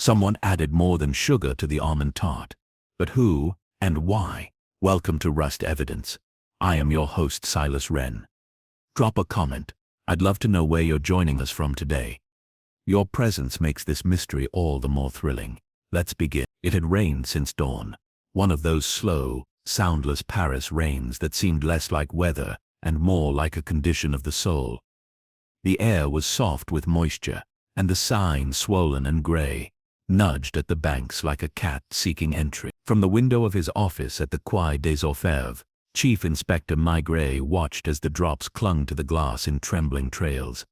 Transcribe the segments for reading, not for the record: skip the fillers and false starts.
Someone added more than sugar to the almond tart. But who, and why? Welcome to Rust Evidence. I am your host Silas Wren. Drop a comment. I'd love to know where you're joining us from today. Your presence makes this mystery all the more thrilling. Let's begin. It had rained since dawn. One of those slow, soundless Paris rains that seemed less like weather and more like a condition of the soul. The air was soft with moisture, and the Seine, swollen and grey, nudged at the banks like a cat seeking entry. From the window of his office at the Quai des Orfèvres, Chief Inspector Maigret watched as the drops clung to the glass in trembling trails.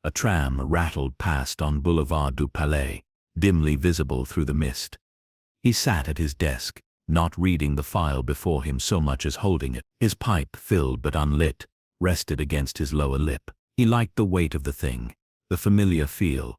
A tram rattled past on Boulevard du Palais, dimly visible through the mist. He sat at his desk, not reading the file before him so much as holding it. His pipe, filled but unlit, rested against his lower lip. He liked the weight of the thing, the familiar feel.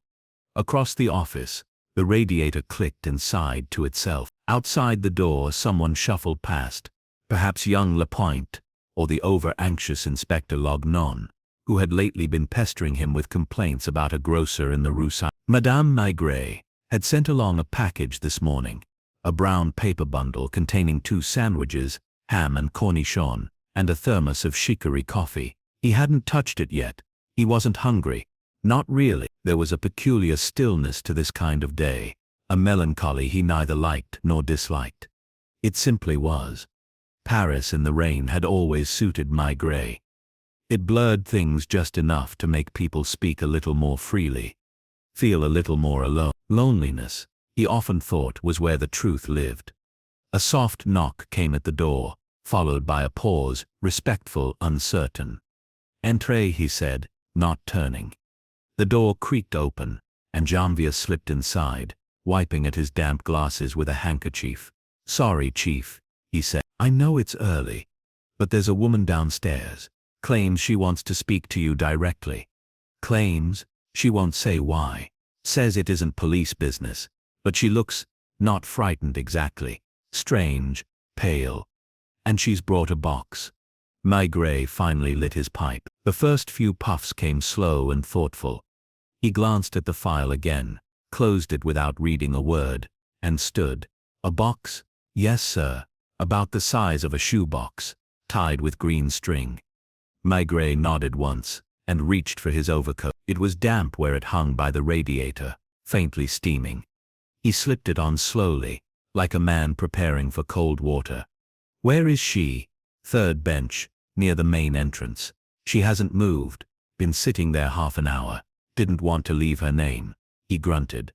Across the office, the radiator clicked and sighed to itself. Outside the door someone shuffled past, perhaps young Lapointe, or the over-anxious Inspector Lognon, who had lately been pestering him with complaints about a grocer in the Rue Saint. Madame Maigret had sent along a package this morning, a brown paper bundle containing 2 sandwiches, ham and cornichon, and a thermos of chicory coffee. He hadn't touched it yet. He wasn't hungry. Not really. There was a peculiar stillness to this kind of day, a melancholy he neither liked nor disliked. It simply was. Paris in the rain had always suited Maigret. It blurred things just enough to make people speak a little more freely, feel a little more alone. Loneliness, he often thought, was where the truth lived. A soft knock came at the door, followed by a pause, respectful, uncertain. "Entrez," he said, not turning. The door creaked open, and Janvier slipped inside, wiping at his damp glasses with a handkerchief. "Sorry, Chief," he said. "I know it's early, but there's a woman downstairs. Claims she wants to speak to you directly. Claims, she won't say why. Says it isn't police business, but she looks not frightened exactly. Strange, pale. And she's brought a box." Maigret finally lit his pipe. The first few puffs came slow and thoughtful. He glanced at the file again, closed it without reading a word, and stood. "A box?" "Yes, sir. About the size of a shoebox, tied with green string." Maigret nodded once, and reached for his overcoat. It was damp where it hung by the radiator, faintly steaming. He slipped it on slowly, like a man preparing for cold water. "Where is she?" "Third bench, near the main entrance. She hasn't moved, been sitting there half an hour. Didn't want to leave her name." He grunted.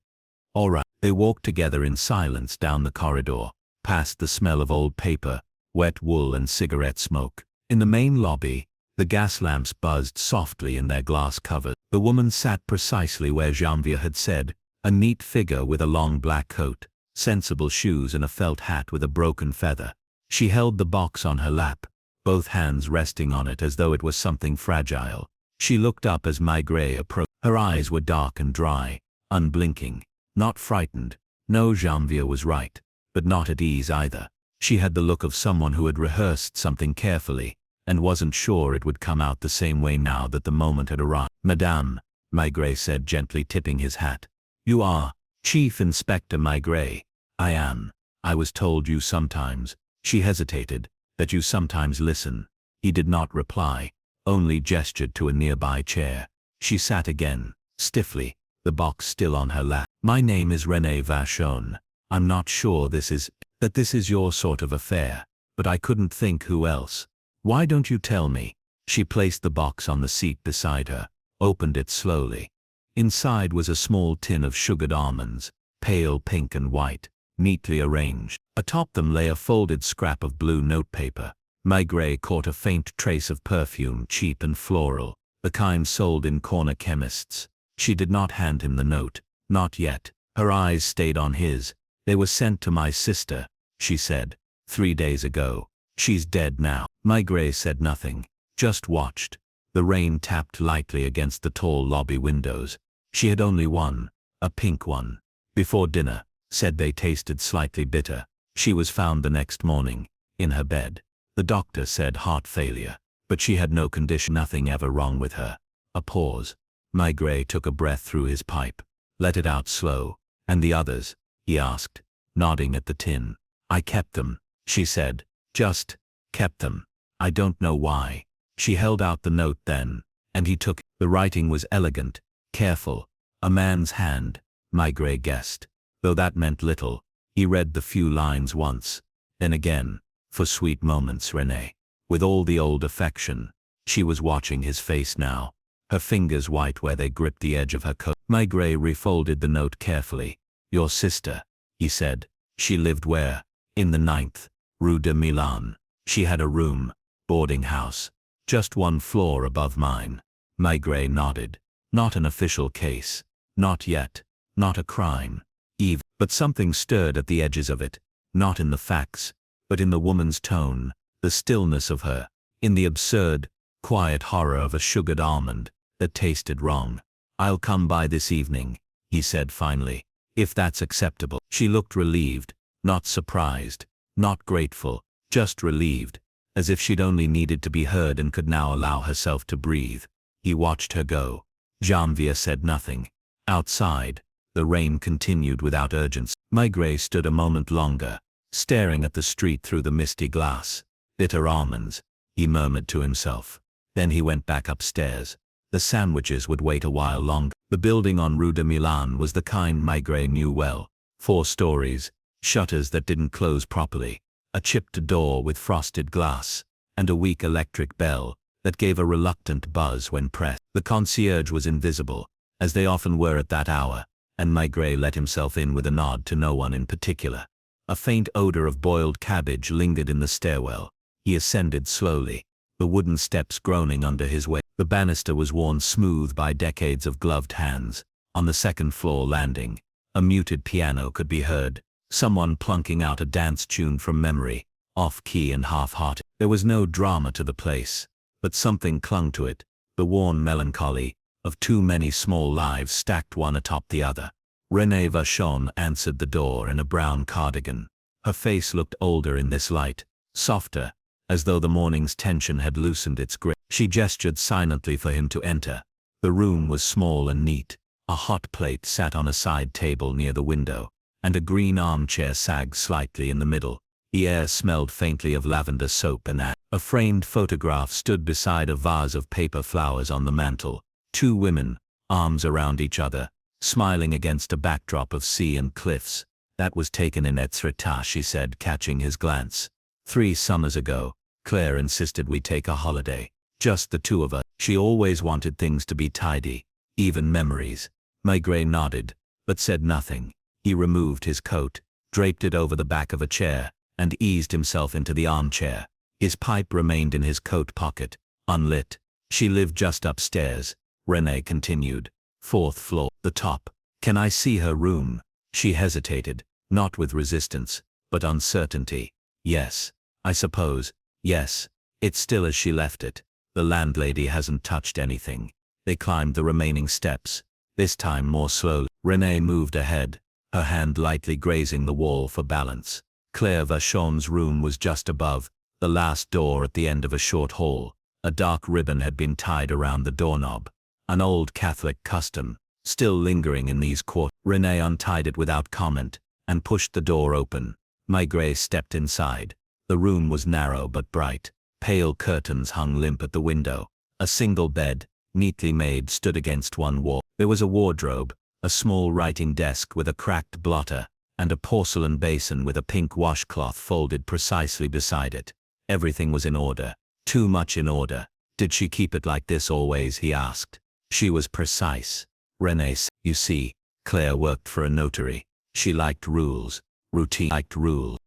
"All right." They walked together in silence down the corridor, past the smell of old paper, wet wool and cigarette smoke. In the main lobby, the gas lamps buzzed softly in their glass covers. The woman sat precisely where Janvier had said, a neat figure with a long black coat, sensible shoes and a felt hat with a broken feather. She held the box on her lap, both hands resting on it as though it was something fragile. She looked up as Maigret approached. Her eyes were dark and dry, unblinking, not frightened. No, Janvier was right, but not at ease either. She had the look of someone who had rehearsed something carefully, and wasn't sure it would come out the same way now that the moment had arrived. "Madame," Maigret said, gently tipping his hat. "You are Chief Inspector Maigret?" "I am. I was told you sometimes." She hesitated. "That you sometimes listen." He did not reply, only gestured to a nearby chair. She sat again, stiffly, the box still on her lap. "My name is René Vachon. I'm not sure this is your sort of affair, but I couldn't think who else. Why don't you tell me?" She placed the box on the seat beside her, opened it slowly. Inside was a small tin of sugared almonds, pale pink and white, neatly arranged. Atop them lay a folded scrap of blue notepaper. Maigret caught a faint trace of perfume, cheap and floral, the kind sold in corner chemists. She did not hand him the note, not yet. Her eyes stayed on his. "They were sent to my sister," she said, 3 days ago. "She's dead now." Maigret said nothing, just watched. The rain tapped lightly against the tall lobby windows. She had only one, a pink one. Before dinner, said they tasted slightly bitter. She was found the next morning, in her bed. The doctor said heart failure, but she had no condition, nothing ever wrong with her. A pause. Maigret took a breath through his pipe, let it out slow, And the others? He asked, nodding at the tin. I kept them, she said. Just kept them. I don't know why. She held out the note then, and he took it. The writing was elegant, careful. A man's hand, Maigret guessed. Though that meant little, he read the few lines once, then again, for sweet moments. Renee, with all the old affection. She was watching his face now, her fingers white where they gripped the edge of her coat. Maigret refolded the note carefully. Your sister, he said. She lived where? In the 9th, Rue de Milan. She had a room, boarding house, just 1 floor above mine. Maigret nodded. Not an official case. Not yet. Not a crime. Eve. But something stirred at the edges of it. Not in the facts, but in the woman's tone, the stillness of her, in the absurd, quiet horror of a sugared almond that tasted wrong. I'll come by this evening, he said finally, if that's acceptable. She looked relieved, not surprised, not grateful, just relieved, as if she'd only needed to be heard and could now allow herself to breathe. He watched her go. Janvier said nothing. Outside, the rain continued without urgency. Maigret stood a moment longer, staring at the street through the misty glass. Bitter almonds, he murmured to himself. Then he went back upstairs. The sandwiches would wait a while longer. The building on Rue de Milan was the kind Maigret knew well. 4 stories, shutters that didn't close properly, a chipped door with frosted glass, and a weak electric bell that gave a reluctant buzz when pressed. The concierge was invisible, as they often were at that hour, and Maigret let himself in with a nod to no one in particular. A faint odor of boiled cabbage lingered in the stairwell. He ascended slowly, the wooden steps groaning under his weight. The banister was worn smooth by decades of gloved hands. On the 2nd floor landing, a muted piano could be heard, someone plunking out a dance tune from memory, off-key and half-hearted. There was no drama to the place, but something clung to it, the worn melancholy of too many small lives stacked one atop the other. Renee Vachon answered the door in a brown cardigan. Her face looked older in this light, softer, as though the morning's tension had loosened its grip. She gestured silently for him to enter. The room was small and neat. A hot plate sat on a side table near the window, and a green armchair sagged slightly in the middle. The air smelled faintly of lavender soap and ash. A framed photograph stood beside a vase of paper flowers on the mantel. 2 women, arms around each other, smiling against a backdrop of sea and cliffs. That was taken in Etretat, she said, catching his glance. 3 summers ago, Claire insisted we take a holiday. Just the 2 of us. She always wanted things to be tidy, even memories. Maigret nodded, but said nothing. He removed his coat, draped it over the back of a chair, and eased himself into the armchair. His pipe remained in his coat pocket, unlit. She lived just upstairs, Renee continued. 4th floor, the top. Can I see her room? She hesitated, not with resistance, but uncertainty. Yes, I suppose, yes. It's still as she left it. The landlady hasn't touched anything. They climbed the remaining steps, this time more slowly. Renee moved ahead, her hand lightly grazing the wall for balance. Claire Vachon's room was just above, the last door at the end of a short hall. A dark ribbon had been tied around the doorknob, an old Catholic custom, still lingering in these quarters. Renee untied it without comment, and pushed the door open. Maigret stepped inside. The room was narrow but bright. Pale curtains hung limp at the window. A single bed, neatly made, stood against one wall. There was a wardrobe, a small writing desk with a cracked blotter, and a porcelain basin with a pink washcloth folded precisely beside it. Everything was in order. Too much in order. Did she keep it like this always, he asked. She was precise. Renee said, you see, Claire worked for a notary. She liked rules. Routine liked rules.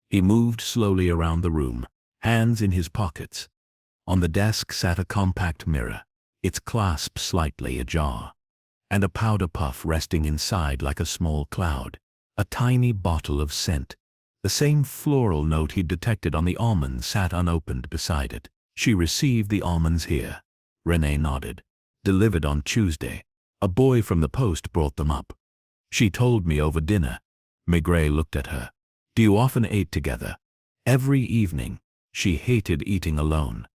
He moved slowly around the room, hands in his pockets. On the desk sat a compact mirror, its clasp slightly ajar, and a powder puff resting inside like a small cloud. A tiny bottle of scent. The same floral note he'd detected on the almonds sat unopened beside it. She received the almonds here. Renee nodded. Delivered on Tuesday. A boy from the post brought them up. She told me over dinner. Maigret looked at her. Do you often eat together? Every evening. She hated eating alone.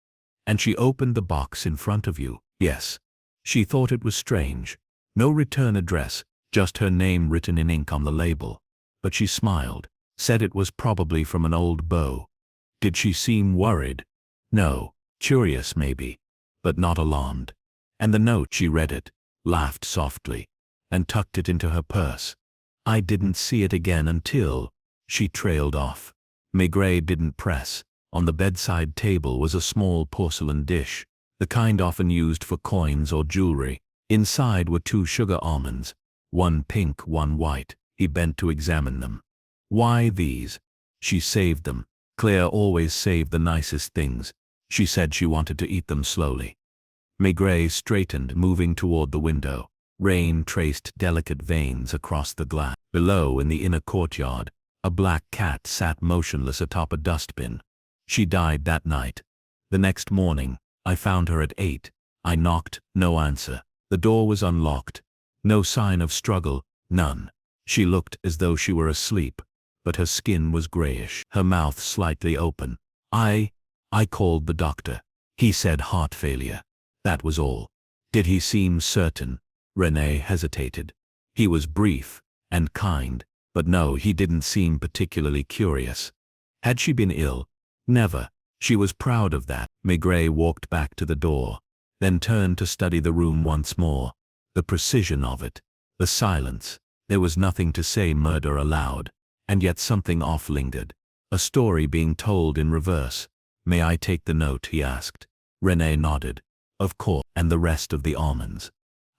And she opened the box in front of you. Yes. She thought it was strange. No return address, just her name written in ink on the label. But she smiled, said it was probably from an old beau. Did she seem worried? No, curious maybe, but not alarmed. And the note, she read it, laughed softly, and tucked it into her purse. I didn't see it again until… She trailed off. Maigret didn't press. On the bedside table was a small porcelain dish, the kind often used for coins or jewelry. Inside were 2 sugar almonds, one pink, one white. He bent to examine them. Why these? She saved them. Claire always saved the nicest things. She said she wanted to eat them slowly. Maigret straightened, moving toward the window. Rain traced delicate veins across the glass. Below, in the inner courtyard, a black cat sat motionless atop a dustbin. She died that night. The next morning, I found her at 8. I knocked, no answer. The door was unlocked. No sign of struggle, none. She looked as though she were asleep, but her skin was grayish, her mouth slightly open. I called the doctor. He said heart failure. That was all. Did he seem certain? Renee hesitated. He was brief and kind, but no, he didn't seem particularly curious. Had she been ill? Never. She was proud of that. Maigret walked back to the door, then turned to study the room once more. The precision of it, the silence. There was nothing to say murder aloud, and yet something off lingered. A story being told in reverse. May I take the note? He asked. Renee nodded. Of course. And the rest of the almonds?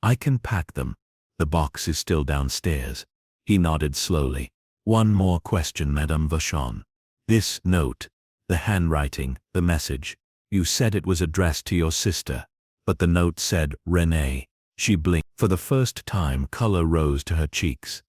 I can pack them. The box is still downstairs. He nodded slowly. One more question, Madame Vachon. This note, the handwriting, the message. You said it was addressed to your sister, but the note said Renee. She blinked. For the first time, color rose to her cheeks.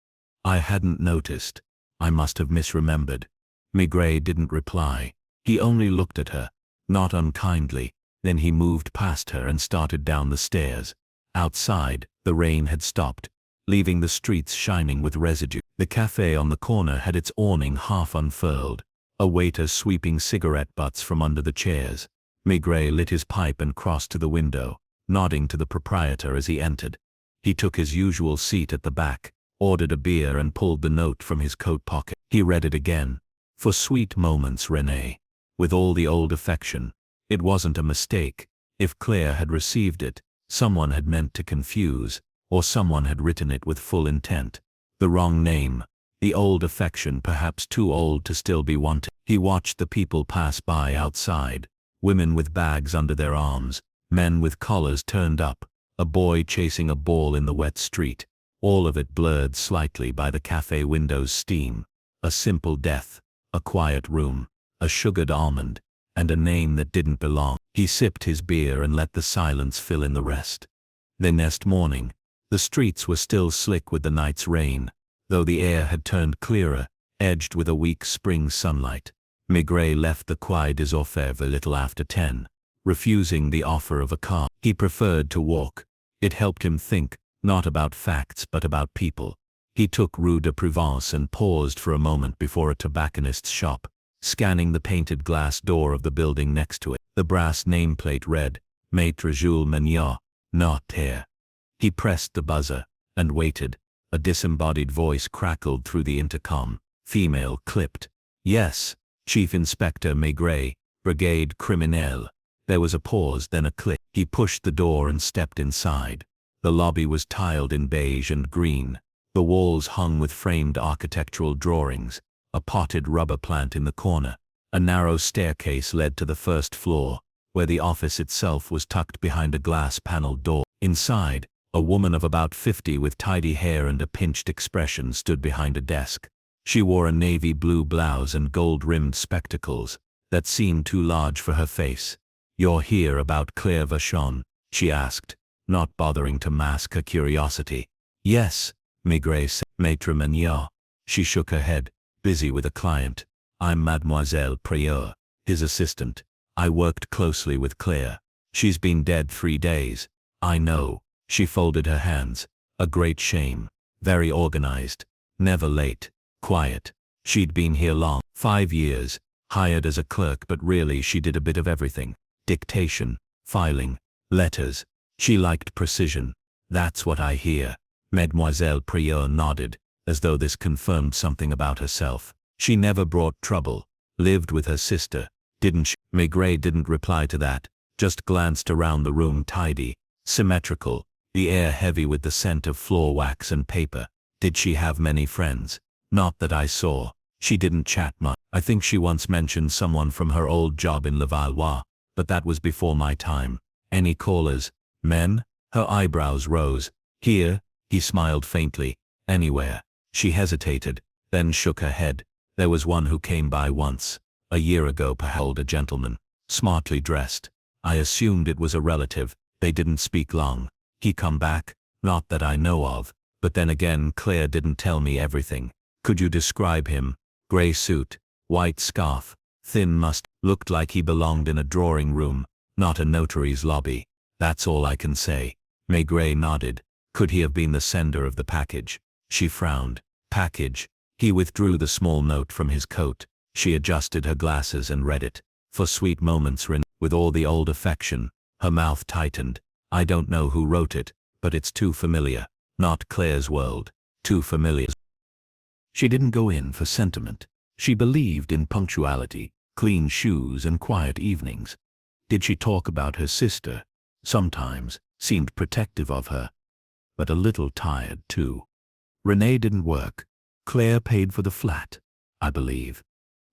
I hadn't noticed. I must have misremembered. Maigret didn't reply. He only looked at her, not unkindly. Then he moved past her and started down the stairs. Outside, the rain had stopped, leaving the streets shining with residue. The cafe on the corner had its awning half unfurled, a waiter sweeping cigarette butts from under the chairs. Maigret lit his pipe and crossed to the window, nodding to the proprietor as he entered. He took his usual seat at the back, ordered a beer and pulled the note from his coat pocket. He read it again. For sweet moments, Renee. With all the old affection. It wasn't a mistake. If Claire had received it, someone had meant to confuse, or someone had written it with full intent. The wrong name. The old affection, perhaps too old to still be wanted. He watched the people pass by outside. Women with bags under their arms, men with collars turned up, a boy chasing a ball in the wet street. All of it blurred slightly by the cafe window's steam. A simple death, a quiet room, a sugared almond, and a name that didn't belong. He sipped his beer and let the silence fill in the rest. The next morning, the streets were still slick with the night's rain, though the air had turned clearer, edged with a weak spring sunlight. Maigret left the Quai des Orfèvres a little after 10, refusing the offer of a car. He preferred to walk. It helped him think, not about facts but about people. He took Rue de Provence and paused for a moment before a tobacconist's shop, scanning the painted glass door of the building next to it. The brass nameplate read, Maître Jules Magnot, notaire. He pressed the buzzer, and waited. A disembodied voice crackled through the intercom. Female clipped. Yes, Chief Inspector Maigret, Brigade Criminelle. There was a pause, then a click. He pushed the door and stepped inside. The lobby was tiled in beige and green. The walls hung with framed architectural drawings. A potted rubber plant in the corner. A narrow staircase led to the first floor, where the office itself was tucked behind a glass-paneled door. Inside, a woman of about 50 with tidy hair and a pinched expression stood behind a desk. She wore a navy blue blouse and gold-rimmed spectacles that seemed too large for her face. You're here about Claire Vachon? She asked, not bothering to mask her curiosity. Yes, Maigret said. Maître Magnot. She shook her head. Busy with a client. I'm Mademoiselle Prieur, his assistant. I worked closely with Claire. She's been dead 3 days. I know. She folded her hands. A great shame. Very organized. Never late. Quiet. She'd been here long. 5 years. Hired as a clerk, but really she did a bit of everything. Dictation, filing, letters. She liked precision. That's what I hear. Mademoiselle Prieur nodded, as though this confirmed something about herself. She never brought trouble. Lived with her sister, didn't she? Maigret didn't reply to that, just glanced around the room, tidy, symmetrical, the air heavy with the scent of floor wax and paper. Did she have many friends? Not that I saw. She didn't chat much. I think she once mentioned someone from her old job in Levallois, but that was before my time. Any callers? Men? Her eyebrows rose. Here? He smiled faintly. Anywhere. She hesitated, then shook her head. There was one who came by once. A year ago, perhaps. A gentleman. Smartly dressed. I assumed it was a relative. They didn't speak long. He come back? Not that I know of. But then again, Claire didn't tell me everything. Could you describe him? Grey suit, white scarf, thin must, looked like he belonged in a drawing room, not a notary's lobby. That's all I can say. Maigret nodded. Could he have been the sender of the package? She frowned. Package. He withdrew the small note from his coat. She adjusted her glasses and read it. For sweet moments, with all the old affection. Her mouth tightened. I don't know who wrote it, but it's too familiar. Not Claire's world. Too familiar. She didn't go in for sentiment. She believed in punctuality, clean shoes and quiet evenings. Did she talk about her sister? Sometimes. Seemed protective of her. But a little tired too. Renee didn't work. Claire paid for the flat, I believe.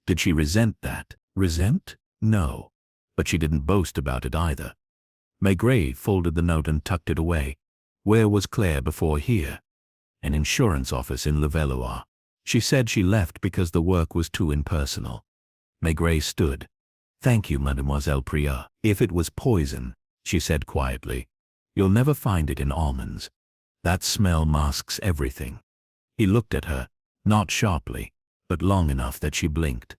Did she resent that? Resent? No. But she didn't boast about it either. Maigret folded the note and tucked it away. Where was Claire before here? An insurance office in Levallois. She said she left because the work was too impersonal. Maigret stood. Thank you, Mademoiselle Prieur. If it was poison, she said quietly, you'll never find it in almonds. That smell masks everything. He looked at her, not sharply, but long enough that she blinked.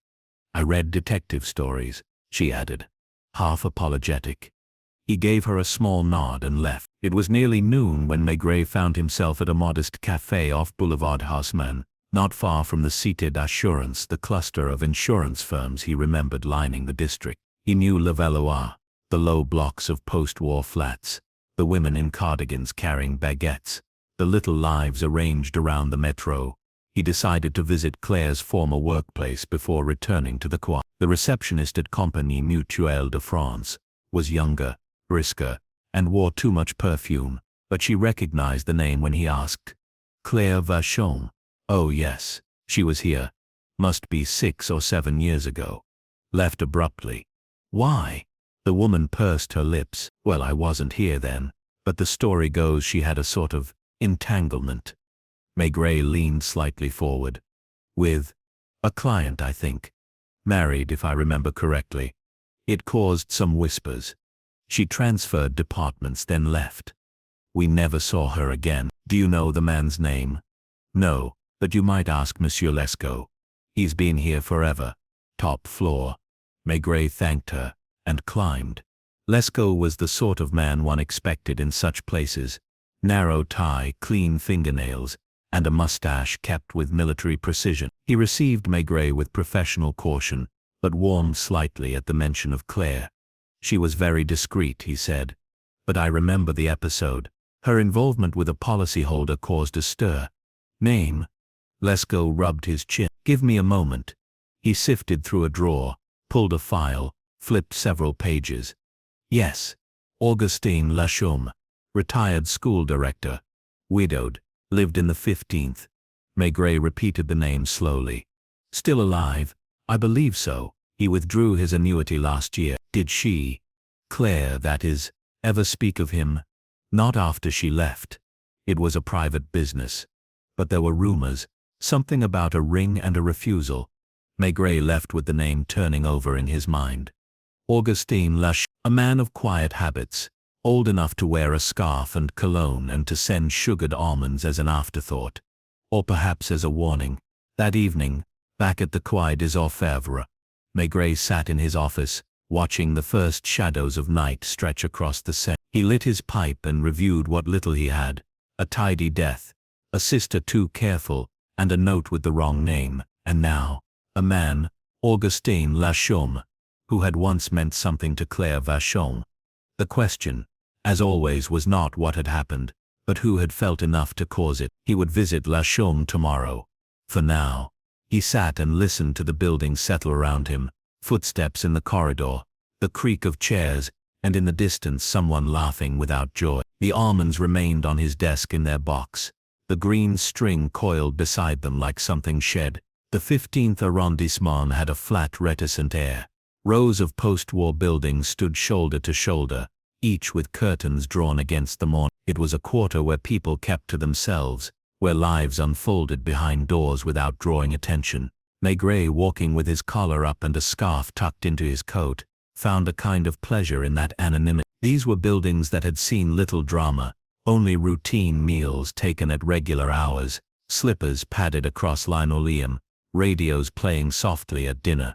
I read detective stories, she added, half apologetic. He gave her a small nod and left. It was nearly noon when Maigret found himself at a modest café off Boulevard Haussmann, not far from the Cité d'Assurance, the cluster of insurance firms he remembered lining the district. He knew Levallois, the low blocks of post-war flats, the women in cardigans carrying baguettes, the little lives arranged around the metro. He decided to visit Claire's former workplace before returning to the Quai. The receptionist at Compagnie Mutuelle de France was younger, brisker, and wore too much perfume, but she recognized the name when he asked. Claire Vachon. Oh yes, she was here. Must be 6 or 7 years ago. Left abruptly. Why? The woman pursed her lips. Well, I wasn't here then, but the story goes she had a sort of entanglement. Maigret leaned slightly forward. With a client, I think. Married, if I remember correctly. It caused some whispers. She transferred departments, then left. We never saw her again. Do you know the man's name? No, but you might ask Monsieur Lescaut. He's been here forever. Top floor. Maigret thanked her, and climbed. Lescaut was the sort of man one expected in such places. Narrow tie, clean fingernails, and a mustache kept with military precision. He received Maigret with professional caution, but warmed slightly at the mention of Claire. She was very discreet, he said. But I remember the episode. Her involvement with a policyholder caused a stir. Name? Lescaut rubbed his chin. Give me a moment. He sifted through a drawer, pulled a file, flipped several pages. Yes. Augustine Lachaume, retired school director. Widowed, lived in the 15th. Maigret repeated the name slowly. Still alive? I believe so. He withdrew his annuity last year. Did she, Claire that is, ever speak of him? Not after she left. It was a private business. But there were rumors, something about a ring and a refusal. Maigret left with the name turning over in his mind. Augustine Lachaume, a man of quiet habits, old enough to wear a scarf and cologne and to send sugared almonds as an afterthought. Or perhaps as a warning. That evening, back at the Quai des Orfèvres, Maigret sat in his office, watching the first shadows of night stretch across the Seine. He lit his pipe and reviewed what little he had. A tidy death, a sister too careful, and a note with the wrong name, and now, a man, Augustine Lachaume, who had once meant something to Claire Vachon. The question, as always, was not what had happened, but who had felt enough to cause it? He would visit La Chaume tomorrow. For now, he sat and listened to the building settle around him, footsteps in the corridor, the creak of chairs, and in the distance someone laughing without joy. The almonds remained on his desk in their box, the green string coiled beside them like something shed. The 15th arrondissement had a flat, reticent air. Rows of post-war buildings stood shoulder to shoulder, each with curtains drawn against the morning. It was a quarter where people kept to themselves, where lives unfolded behind doors without drawing attention. Maigret, walking with his collar up and a scarf tucked into his coat, found a kind of pleasure in that anonymity. These were buildings that had seen little drama, only routine meals taken at regular hours, slippers padded across linoleum, radios playing softly at dinner.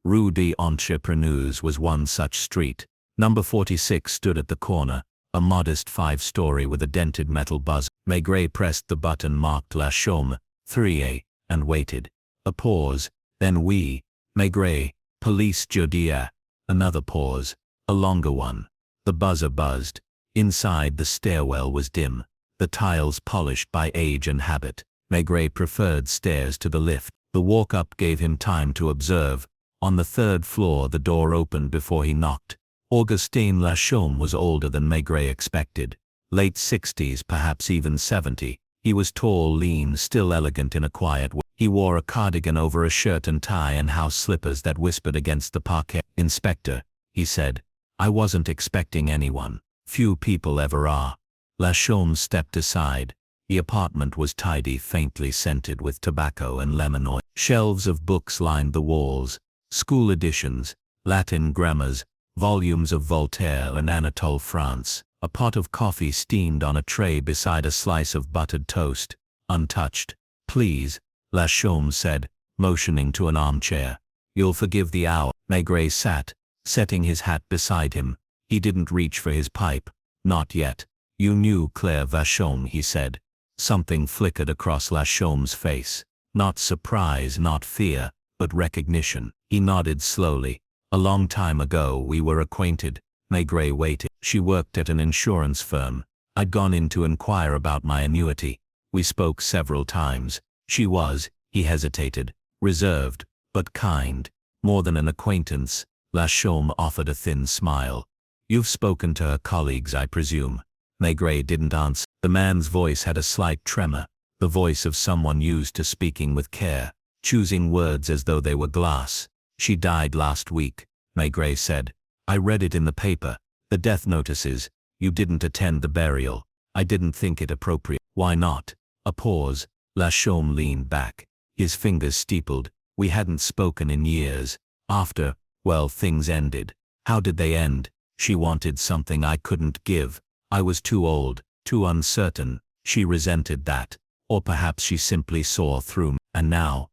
Rue des Entrepreneurs was one such street. Number 46 stood at the corner, a modest 5-story with a dented metal buzzer. Maigret pressed the button marked La Chaume, 3A, and waited. A pause, then oui, Maigret, police judiciaire. Another pause, a longer one. The buzzer buzzed. Inside the stairwell was dim, the tiles polished by age and habit. Maigret preferred stairs to the lift. The walk up gave him time to observe. On the 3rd floor the door opened before he knocked. Augustin La Chaume was older than Maigret expected. Late 60s, perhaps even 70. He was tall, lean, still elegant in a quiet way. He wore a cardigan over a shirt and tie and house slippers that whispered against the parquet. "Inspector," he said, "I wasn't expecting anyone. Few people ever are." La Chaume stepped aside. The apartment was tidy, faintly scented with tobacco and lemon oil. Shelves of books lined the walls, school editions, Latin grammars, volumes of Voltaire and Anatole France. A pot of coffee steamed on a tray beside a slice of buttered toast, untouched. "Please," La Chaume said, motioning to an armchair. "You'll forgive the hour." Maigret sat, setting his hat beside him. He didn't reach for his pipe. "Not yet." "You knew Claire Vachon," he said. Something flickered across La Chaume's face. Not surprise, not fear, but recognition. He nodded slowly. "A long time ago we were acquainted." Maigret waited. "She worked at an insurance firm. I'd gone in to inquire about my annuity. We spoke several times. She was," he hesitated, "reserved, but kind. More than an acquaintance." La Chaume offered a thin smile. "You've spoken to her colleagues, I presume?" Maigret didn't answer. The man's voice had a slight tremor, the voice of someone used to speaking with care, choosing words as though they were glass. "She died last week," Maigret said. "I read it in the paper, the death notices. You didn't attend the burial. I didn't think it appropriate." "Why not?" A pause. La Chaume leaned back, his fingers steepled. "We hadn't spoken in years. After, well, things ended." "How did they end?" "She wanted something I couldn't give. I was too old, too uncertain. She resented that. Or perhaps she simply saw through me. And now,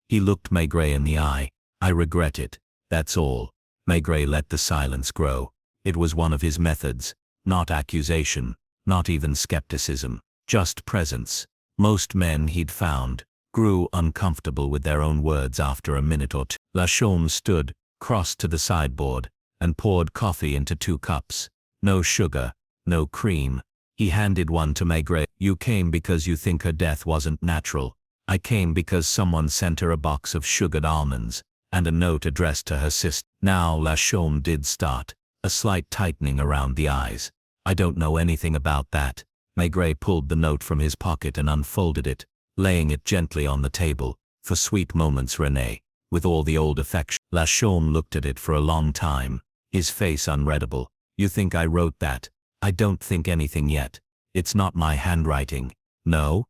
he looked Maigret in the eye. "I regret it. That's all." Maigret let the silence grow. It was one of his methods. Not accusation, not even skepticism, just presence. Most men, he'd found, grew uncomfortable with their own words after a minute or two. La Chaume stood, crossed to the sideboard, and poured coffee into 2 cups. No sugar, no cream. He handed one to Maigret. "You came because you think her death wasn't natural. I came because someone sent her a box of sugared almonds, and a note addressed to her sister." Now La Chaume did start, a slight tightening around the eyes. "I don't know anything about that." Maigret pulled the note from his pocket and unfolded it, laying it gently on the table. "For sweet moments, René," with all the old affection. La Chaume looked at it for a long time, his face unreadable. "You think I wrote that?" "I don't think anything yet. It's not my handwriting." "No."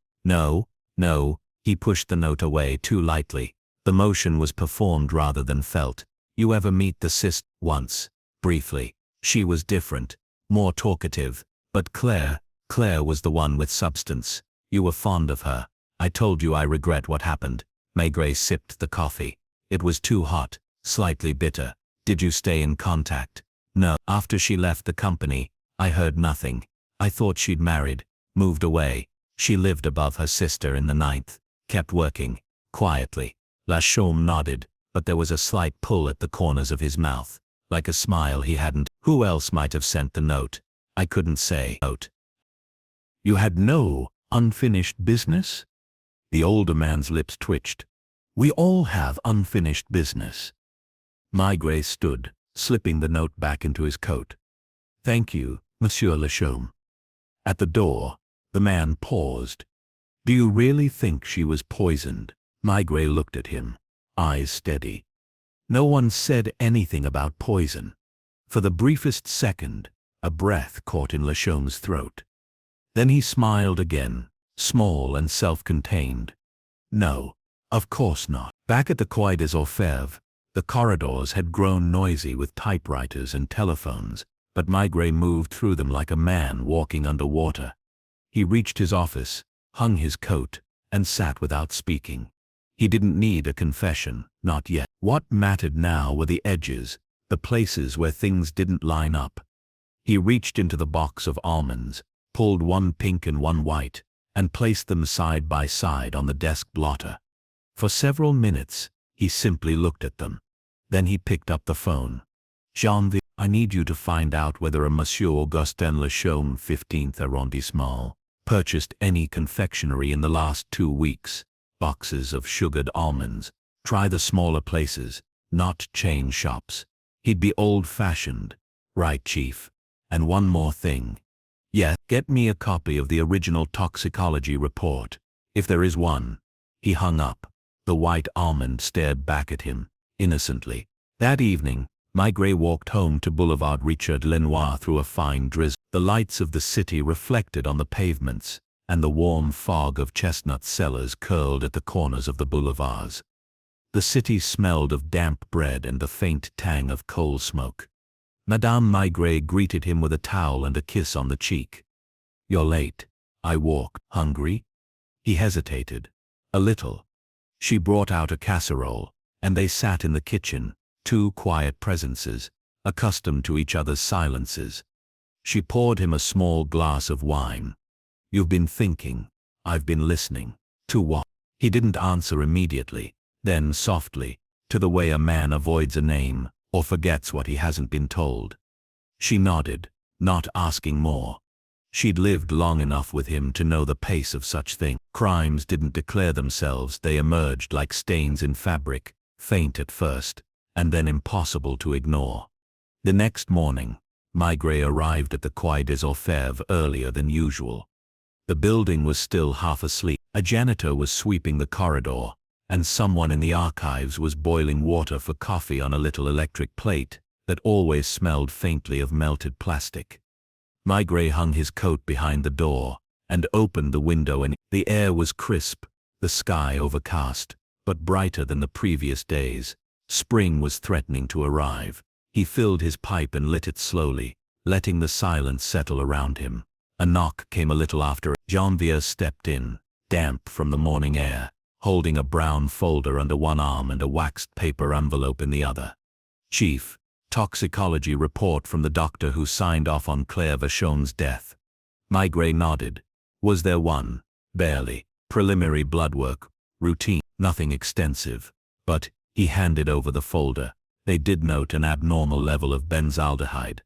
He pushed the note away too lightly. The motion was performed rather than felt. "You ever meet the sister?" "Once. Briefly. She was different. More talkative. But Claire was the one with substance. You were fond of her. I told you I regret what happened." Maigret sipped the coffee. It was too hot, slightly bitter. "Did you stay in contact?" "No. After she left the company, I heard nothing. I thought she'd married, moved away. She lived above her sister in the 9th, kept working, quietly." La Chaume nodded, but there was a slight pull at the corners of his mouth, like a smile he hadn't. "Who else might have sent the note?" "I couldn't say." "Note." You had no unfinished business? The older man's lips twitched. We all have unfinished business. Maigret stood, slipping the note back into his coat. Thank you, Monsieur Lachaume. At the door, the man paused. Do you really think she was poisoned? Maigret looked at him, eyes steady. No one said anything about poison. For the briefest second, a breath caught in Lachaume's throat. Then he smiled again, small and self-contained. No, of course not. Back at the Quai des Orfèvres, the corridors had grown noisy with typewriters and telephones, but Maigret moved through them like a man walking underwater. He reached his office, hung his coat, and sat without speaking. He didn't need a confession, not yet. What mattered now were the edges, the places where things didn't line up. He reached into the box of almonds, pulled one pink and one white, and placed them side by side on the desk blotter. For several minutes, he simply looked at them. Then he picked up the phone. Janvier, I need you to find out whether a Monsieur Augustin Lachaume, 15th arrondissement, purchased any confectionery in the last 2 weeks. Boxes of sugared almonds. Try the smaller places, not chain shops. He'd be old-fashioned. Right, Chief. And one more thing. Yes, get me a copy of the original toxicology report, if there is one. He hung up. The white almond stared back at him, innocently. That evening, Maigret walked home to Boulevard Richard Lenoir through a fine drizzle. The lights of the city reflected on the pavements, and the warm fog of chestnut cellars curled at the corners of the boulevards. The city smelled of damp bread and the faint tang of coal smoke. Madame Maigret greeted him with a towel and a kiss on the cheek. You're late. I walked. Hungry? He hesitated. A little. She brought out a casserole, and they sat in the kitchen, two quiet presences, accustomed to each other's silences. She poured him a small glass of wine. You've been thinking. I've been listening. To what? He didn't answer immediately. Then softly, to the way a man avoids a name, or forgets what he hasn't been told. She nodded, not asking more. She'd lived long enough with him to know the pace of such things. Crimes didn't declare themselves, they emerged like stains in fabric, faint at first, and then impossible to ignore. The next morning, Maigret arrived at the Quai des Orfèvres earlier than usual. The building was still half asleep. A janitor was sweeping the corridor, and someone in the archives was boiling water for coffee on a little electric plate that always smelled faintly of melted plastic. Maigret hung his coat behind the door and opened the window, and the air was crisp, the sky overcast, but brighter than the previous days. Spring was threatening to arrive. He filled his pipe and lit it slowly, letting the silence settle around him. A knock came a little after. Janvier stepped in, damp from the morning air, holding a brown folder under one arm and a waxed paper envelope in the other. Chief, toxicology report from the doctor who signed off on Claire Vachon's death. Maigret nodded. Was there one? Barely. Preliminary blood work. Routine. Nothing extensive. But, he handed over the folder. They did note an abnormal level of benzaldehyde.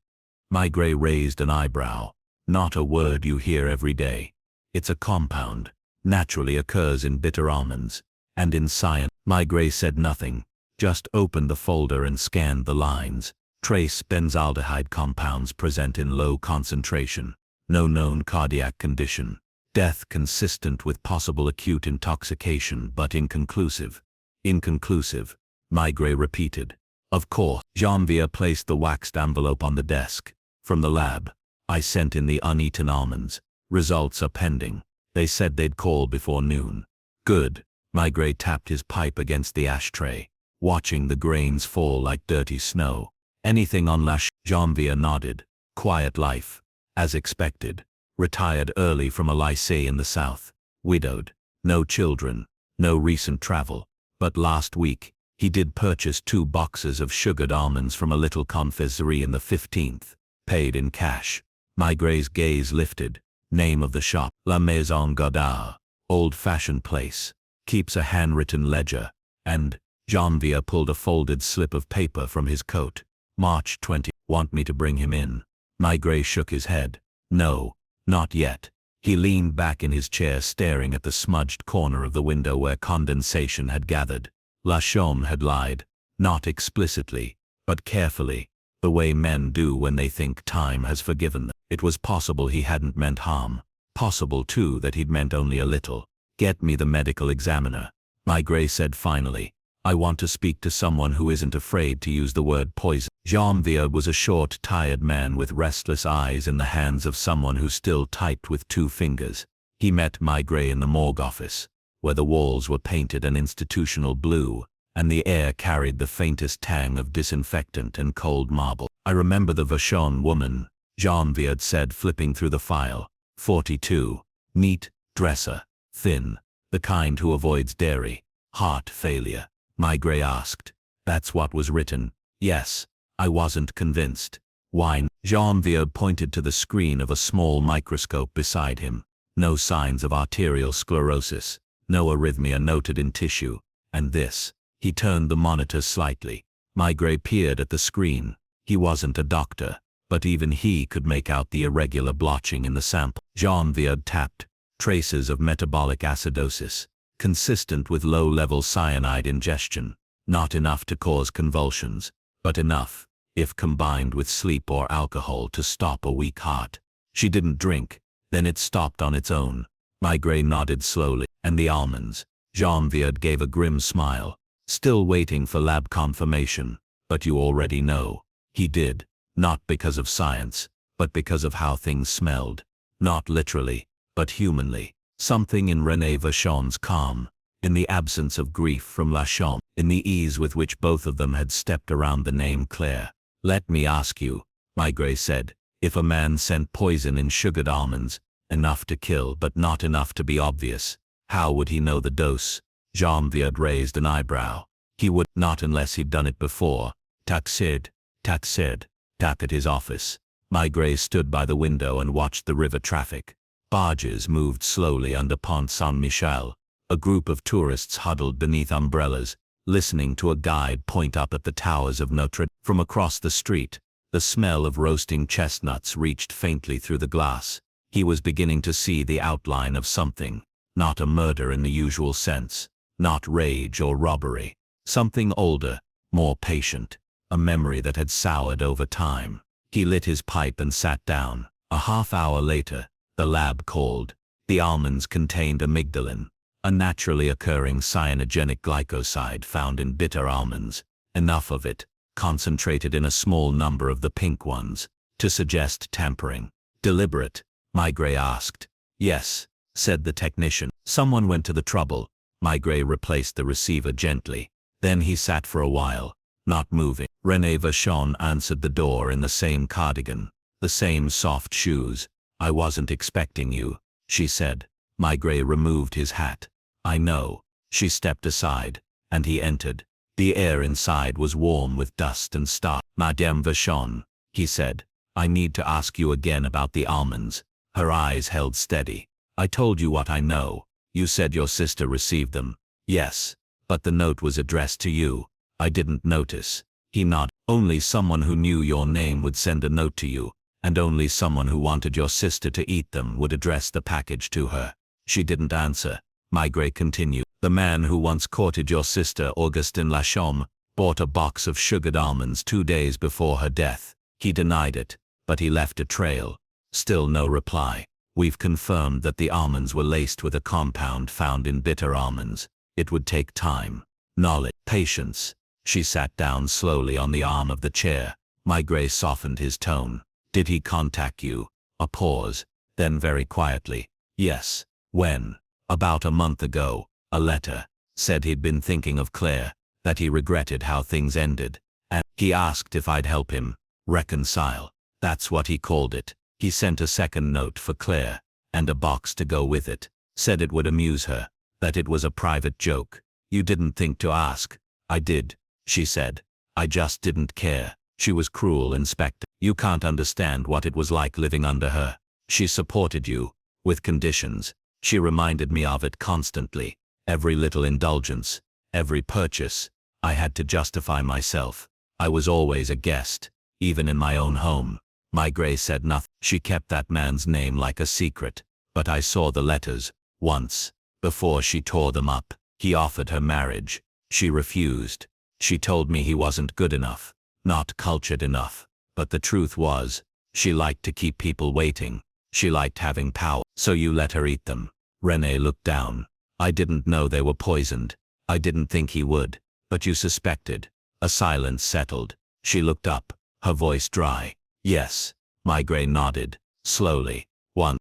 Maigret raised an eyebrow. Not a word you hear every day. It's a compound. Naturally occurs in bitter almonds. And in science. Maigret said nothing. Just opened the folder and scanned the lines. Trace benzaldehyde compounds present in low concentration. No known cardiac condition. Death consistent with possible acute intoxication but inconclusive. Inconclusive, Maigret repeated. Of course. Janvier placed the waxed envelope on the desk. From the lab. I sent in the uneaten almonds. Results are pending. They said they'd call before noon. Good. Maigret tapped his pipe against the ashtray, watching the grains fall like dirty snow. Anything on Janvier nodded. Quiet life. As expected. Retired early from a lycée in the south. Widowed. No children. No recent travel. But last week, he did purchase 2 boxes of sugared almonds from a little confiserie in the 15th. Paid in cash. Maigret's gaze lifted. Name of the shop. La Maison Godard. Old-fashioned place. Keeps a handwritten ledger. And, Janvier pulled a folded slip of paper from his coat. March 20. Want me to bring him in? Maigret shook his head. No, not yet. He leaned back in his chair staring at the smudged corner of the window where condensation had gathered. Lachaume had lied, not explicitly, but carefully, the way men do when they think time has forgiven them. It was possible he hadn't meant harm. Possible, too, that he'd meant only a little. "Get me the medical examiner," Maigret said finally. "I want to speak to someone who isn't afraid to use the word poison." Janvier was a short, tired man with restless eyes in the hands of someone who still typed with 2 fingers. He met Maigret in the morgue office, where the walls were painted an institutional blue, and the air carried the faintest tang of disinfectant and cold marble. "I remember the Vachon woman," Janvier said, flipping through the file. 42. Neat, dresser, thin, the kind who avoids dairy. Heart failure, Maigret asked. "That's what was written." "Yes." I wasn't convinced. "Why?" Janvier pointed to the screen of a small microscope beside him. No signs of arterial sclerosis, no arrhythmia noted in tissue. And this. He turned the monitor slightly. Maigret peered at the screen. He wasn't a doctor, but even he could make out the irregular blotching in the sample. Janvier tapped. Traces of metabolic acidosis, consistent with low-level cyanide ingestion. Not enough to cause convulsions, but enough, if combined with sleep or alcohol, to stop a weak heart. She didn't drink, then it stopped on its own. Maigret nodded slowly. "And the almonds?" Janvier gave a grim smile. "Still waiting for lab confirmation, but you already know." He did, not because of science, but because of how things smelled. Not literally, but humanly. Something in René Vachon's calm, in the absence of grief from Lachaume, in the ease with which both of them had stepped around the name Claire. "Let me ask you," Maigret said, "if a man sent poison in sugared almonds, enough to kill but not enough to be obvious, how would he know the dose?" Janvier raised an eyebrow. "He would not unless he'd done it before." Taxed, tap at his office. Maigret stood by the window and watched the river traffic. Barges moved slowly under Pont Saint-Michel. A group of tourists huddled beneath umbrellas, listening to a guide point up at the towers of Notre Dame. From across the street, the smell of roasting chestnuts reached faintly through the glass. He was beginning to see the outline of something. Not a murder in the usual sense. Not rage or robbery. Something older, more patient. A memory that had soured over time. He lit his pipe and sat down. A half-hour later, the lab called. The almonds contained amygdalin, a naturally occurring cyanogenic glycoside found in bitter almonds. Enough of it, concentrated in a small number of the pink ones, to suggest tampering. "Deliberate?" Maigret asked. "Yes," said the technician. "Someone went to the trouble." Maigret replaced the receiver gently. Then he sat for a while, not moving. René Vachon answered the door in the same cardigan, the same soft shoes. "I wasn't expecting you," she said. Maigret removed his hat. "I know." She stepped aside, and he entered. The air inside was warm with dust and stars. "Madame Vachon," he said, "I need to ask you again about the almonds." Her eyes held steady. "I told you what I know. You said your sister received them." "Yes, but the note was addressed to you." "I didn't notice." He nodded. "Only someone who knew your name would send a note to you, and only someone who wanted your sister to eat them would address the package to her." She didn't answer. Maigret continued. "The man who once courted your sister, Augustin Lachaume, bought a box of sugared almonds 2 days before her death. He denied it, but he left a trail." Still no reply. "We've confirmed that the almonds were laced with a compound found in bitter almonds. It would take time, knowledge, patience." She sat down slowly on the arm of the chair. Maigret softened his tone. "Did he contact you?" A pause, then very quietly. "Yes." "When?" "About a month ago. A letter. Said he'd been thinking of Claire, that he regretted how things ended. And he asked if I'd help him reconcile. That's what he called it. He sent a second note for Claire, and a box to go with it. Said it would amuse her, that it was a private joke. You didn't think to ask." "I did," she said. "I just didn't care. She was cruel, Inspector. You can't understand what it was like living under her. She supported you, with conditions. She reminded me of it constantly. Every little indulgence, every purchase. I had to justify myself. I was always a guest, even in my own home." Maigret said nothing. "She kept that man's name like a secret." But I saw the letters, once, before she tore them up. He offered her marriage. She refused. She told me he wasn't good enough, not cultured enough. But the truth was, she liked to keep people waiting. She liked having power. So you let her eat them. Renee looked down. I didn't know they were poisoned. I didn't think he would. But you suspected. A silence settled. She looked up, her voice dry. Yes. Maigret nodded, slowly. One.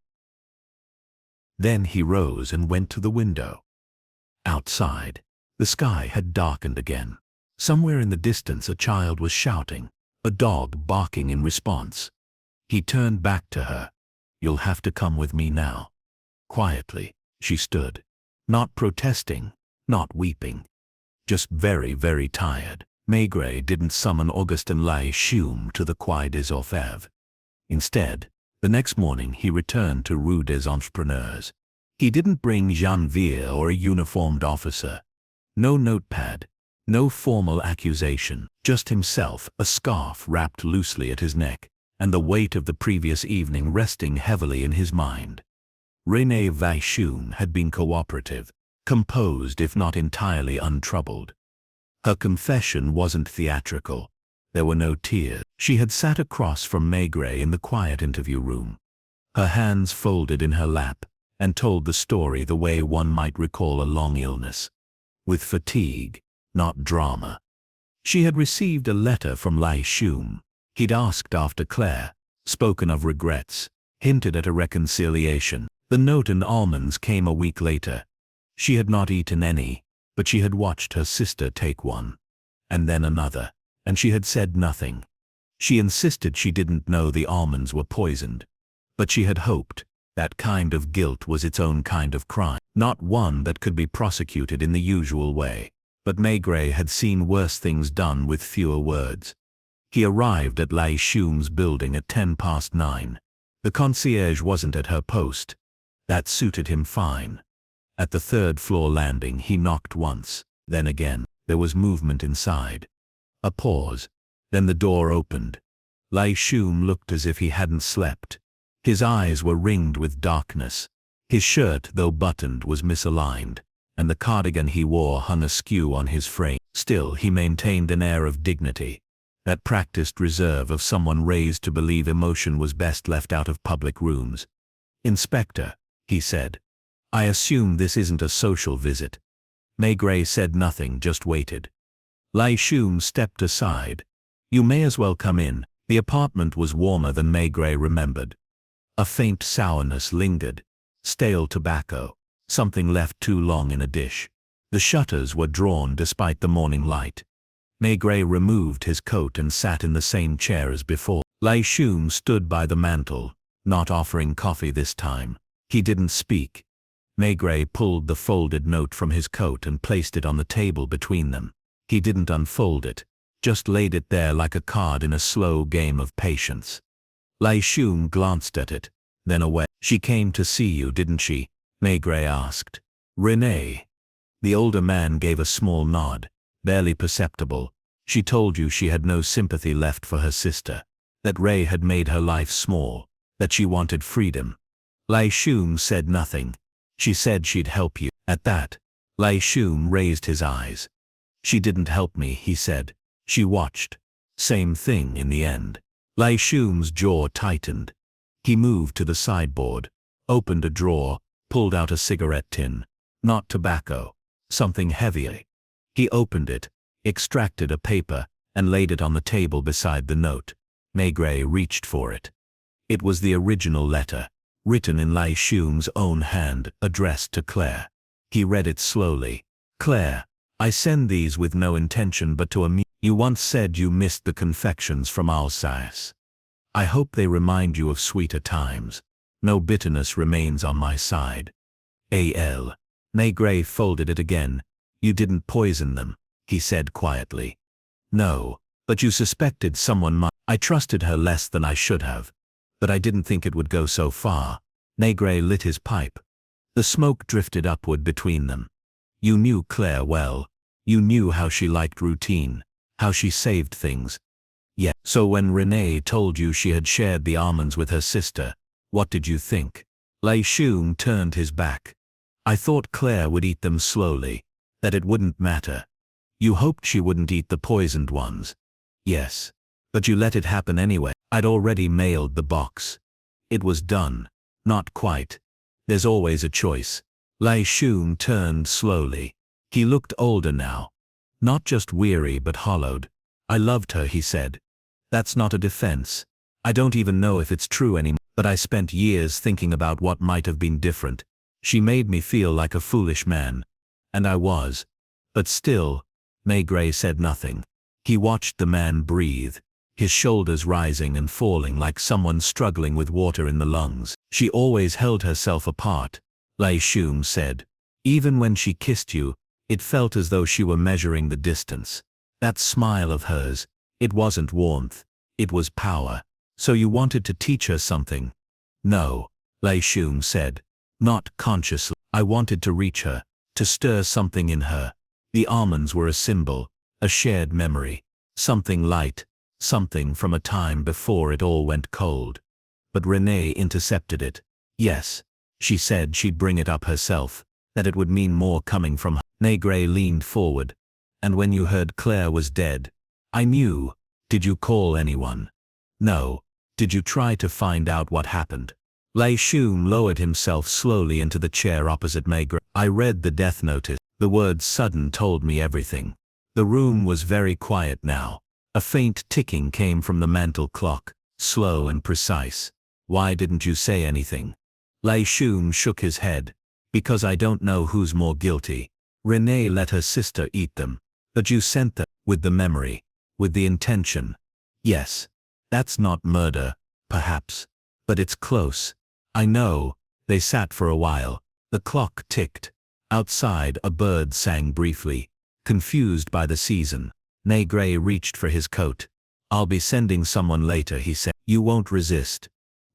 Then he rose and went to the window. Outside, the sky had darkened again. Somewhere in the distance a child was shouting, a dog barking in response. He turned back to her. You'll have to come with me now. Quietly, she stood. Not protesting, not weeping. Just very, very tired. Maigret didn't summon Augustin Lachume to the Quai des Orfèvres. Instead, the next morning he returned to Rue des Entrepreneurs. He didn't bring Janvier or a uniformed officer. No notepad, no formal accusation, just himself, a scarf wrapped loosely at his neck, and the weight of the previous evening resting heavily in his mind. Renee Lachume had been cooperative, composed if not entirely untroubled. Her confession wasn't theatrical. There were no tears. She had sat across from Maigret in the quiet interview room, her hands folded in her lap, and told the story the way one might recall a long illness. With fatigue, not drama. She had received a letter from Lachume. He'd asked after Claire, spoken of regrets, hinted at a reconciliation. The note and almonds came a week later. She had not eaten any, but she had watched her sister take one. And then another. And she had said nothing. She insisted she didn't know the almonds were poisoned. But she had hoped. That kind of guilt was its own kind of crime, not one that could be prosecuted in the usual way. But Maigret had seen worse things done with fewer words. He arrived at Lachume's building at 9:10. The concierge wasn't at her post. That suited him fine. At the third-floor landing he knocked once, then again. There was movement inside. A pause. Then the door opened. Lachume looked as if he hadn't slept. His eyes were ringed with darkness. His shirt, though buttoned, was misaligned, and the cardigan he wore hung askew on his frame. Still, he maintained an air of dignity, that practiced reserve of someone raised to believe emotion was best left out of public rooms. "Inspector," he said, "I assume this isn't a social visit." Maigret said nothing, just waited. Lachume stepped aside. "You may as well come in." The apartment was warmer than Maigret remembered. A faint sourness lingered. Stale tobacco. Something left too long in a dish. The shutters were drawn despite the morning light. Maigret removed his coat and sat in the same chair as before. Lachume stood by the mantel, not offering coffee this time. He didn't speak. Maigret pulled the folded note from his coat and placed it on the table between them. He didn't unfold it, just laid it there like a card in a slow game of patience. Lachume glanced at it, then away. "She came to see you, didn't she?" Maigret asked. "Renee." The older man gave a small nod, barely perceptible. "She told you she had no sympathy left for her sister, that Ray had made her life small, that she wanted freedom." Lachume said nothing. "She said she'd help you." At that, Lachume raised his eyes. "She didn't help me," he said. "She watched." Same thing in the end. Lachume's jaw tightened. He moved to the sideboard, opened a drawer, pulled out a cigarette tin. Not tobacco. Something heavier. He opened it, extracted a paper, and laid it on the table beside the note. Maigret reached for it. It was the original letter, written in Lachume's own hand, addressed to Claire. He read it slowly. "Claire, I send these with no intention but to amuse. You once said you missed the confections from Alsace. I hope they remind you of sweeter times. No bitterness remains on my side. A.L." Maigret folded it again. "You didn't poison them," he said quietly. "No, but you suspected someone might." "I trusted her less than I should have. But I didn't think it would go so far." Maigret lit his pipe. The smoke drifted upward between them. "You knew Claire well. You knew how she liked routine, how she saved things. Yeah. So when Renee told you she had shared the almonds with her sister, what did you think?" Lei Shun turned his back. I thought Claire would eat them slowly, that it wouldn't matter. You hoped she wouldn't eat the poisoned ones. Yes. But you let it happen anyway. I'd already mailed the box. It was done. Not quite. There's always a choice. Lei Shun turned slowly. He looked older now. Not just weary but hollowed. I loved her, he said. That's not a defense. I don't even know if it's true anymore, but I spent years thinking about what might have been different. She made me feel like a foolish man. And I was. But still, Maigret said nothing. He watched the man breathe, his shoulders rising and falling like someone struggling with water in the lungs. She always held herself apart, Lei Shun said. Even when she kissed you, it felt as though she were measuring the distance. That smile of hers, it wasn't warmth, it was power. So you wanted to teach her something? No, Lei Shun said. Not consciously. I wanted to reach her, to stir something in her. The almonds were a symbol, a shared memory, something light, something from a time before it all went cold. But Renee intercepted it. Yes, she said she'd bring it up herself, that it would mean more coming from her. Maigret leaned forward. And when you heard Claire was dead, I knew. Did you call anyone? No. Did you try to find out what happened? Lei Shun lowered himself slowly into the chair opposite Maigret. I read the death notice. The word sudden told me everything. The room was very quiet now. A faint ticking came from the mantel clock, slow and precise. Why didn't you say anything? Lei Shun shook his head. Because I don't know who's more guilty. Renee let her sister eat them. But you sent them, with the memory, with the intention. Yes. That's not murder, perhaps. But it's close. I know. They sat for a while. The clock ticked. Outside a bird sang briefly, confused by the season. Maigret reached for his coat. I'll be sending someone later, he said. You won't resist.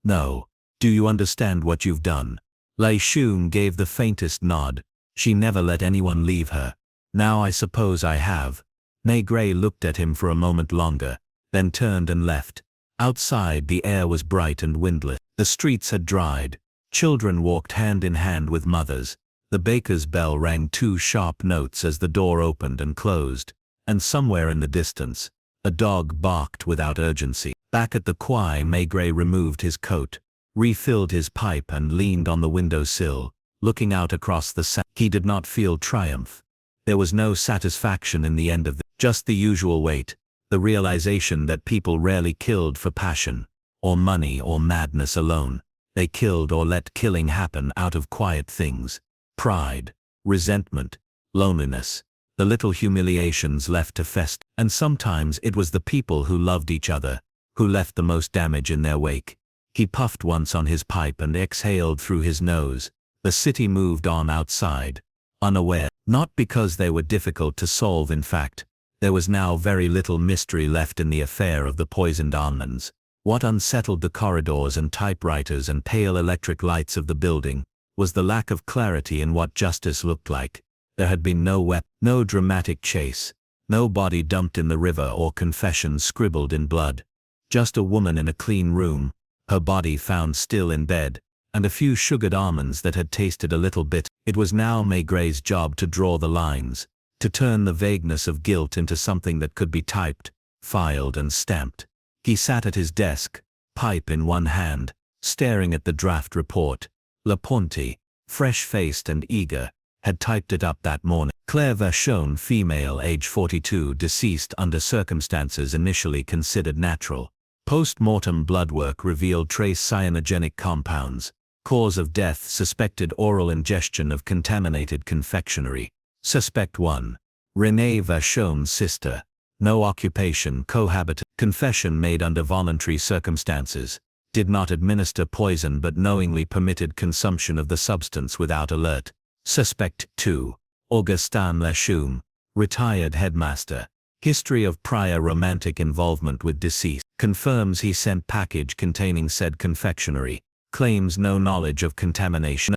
No. Do you understand what you've done? Lei Shun gave the faintest nod. She never let anyone leave her. Now I suppose I have. Maigret looked at him for a moment longer, then turned and left. Outside the air was bright and windless. The streets had dried. Children walked hand in hand with mothers. The baker's bell rang 2 sharp notes as the door opened and closed. And somewhere in the distance, a dog barked without urgency. Back at the quay, Maigret removed his coat, refilled his pipe and leaned on the windowsill, looking out across the sand. He did not feel triumph. There was no satisfaction in the end of it, just the usual weight. The realization that people rarely killed for passion, or money or madness alone. They killed or let killing happen out of quiet things. Pride, resentment, loneliness, the little humiliations left to fester. And sometimes it was the people who loved each other, who left the most damage in their wake. He puffed once on his pipe and exhaled through his nose. The city moved on outside, unaware. Not because they were difficult to solve, in fact. There was now very little mystery left in the affair of the poisoned almonds. What unsettled the corridors and typewriters and pale electric lights of the building was the lack of clarity in what justice looked like. There had been no weapon, no dramatic chase, no body dumped in the river or confession scribbled in blood. Just a woman in a clean room, her body found still in bed, and a few sugared almonds that had tasted a little bit. It was now Maigret's job to draw the lines, to turn the vagueness of guilt into something that could be typed, filed and stamped. He sat at his desk, pipe in one hand, staring at the draft report. Laponti, fresh-faced and eager, had typed it up that morning. Claire Vachon, female, age 42, deceased under circumstances initially considered natural. Post-mortem blood work revealed trace cyanogenic compounds. Cause of death suspected oral ingestion of contaminated confectionery. Suspect 1. Renee Vachon's sister. No occupation, cohabitant. Confession made under voluntary circumstances. Did not administer poison but knowingly permitted consumption of the substance without alert. Suspect 2. Augustin Lachaume. Retired headmaster. History of prior romantic involvement with deceased. Confirms he sent package containing said confectionery. Claims no knowledge of contamination.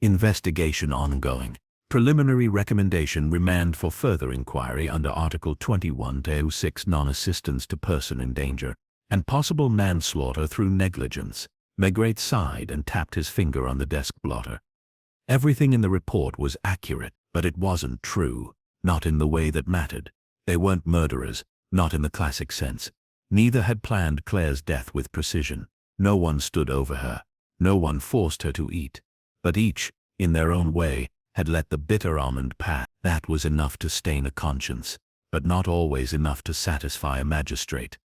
Investigation ongoing. Preliminary recommendation remand for further inquiry under Article 21-06 non-assistance to person in danger, and possible manslaughter through negligence. Maigret sighed and tapped his finger on the desk blotter. Everything in the report was accurate, but it wasn't true, not in the way that mattered. They weren't murderers, not in the classic sense. Neither had planned Claire's death with precision. No one stood over her. No one forced her to eat. But each, in their own way, had let the bitter almond pass. That was enough to stain a conscience, but not always enough to satisfy a magistrate.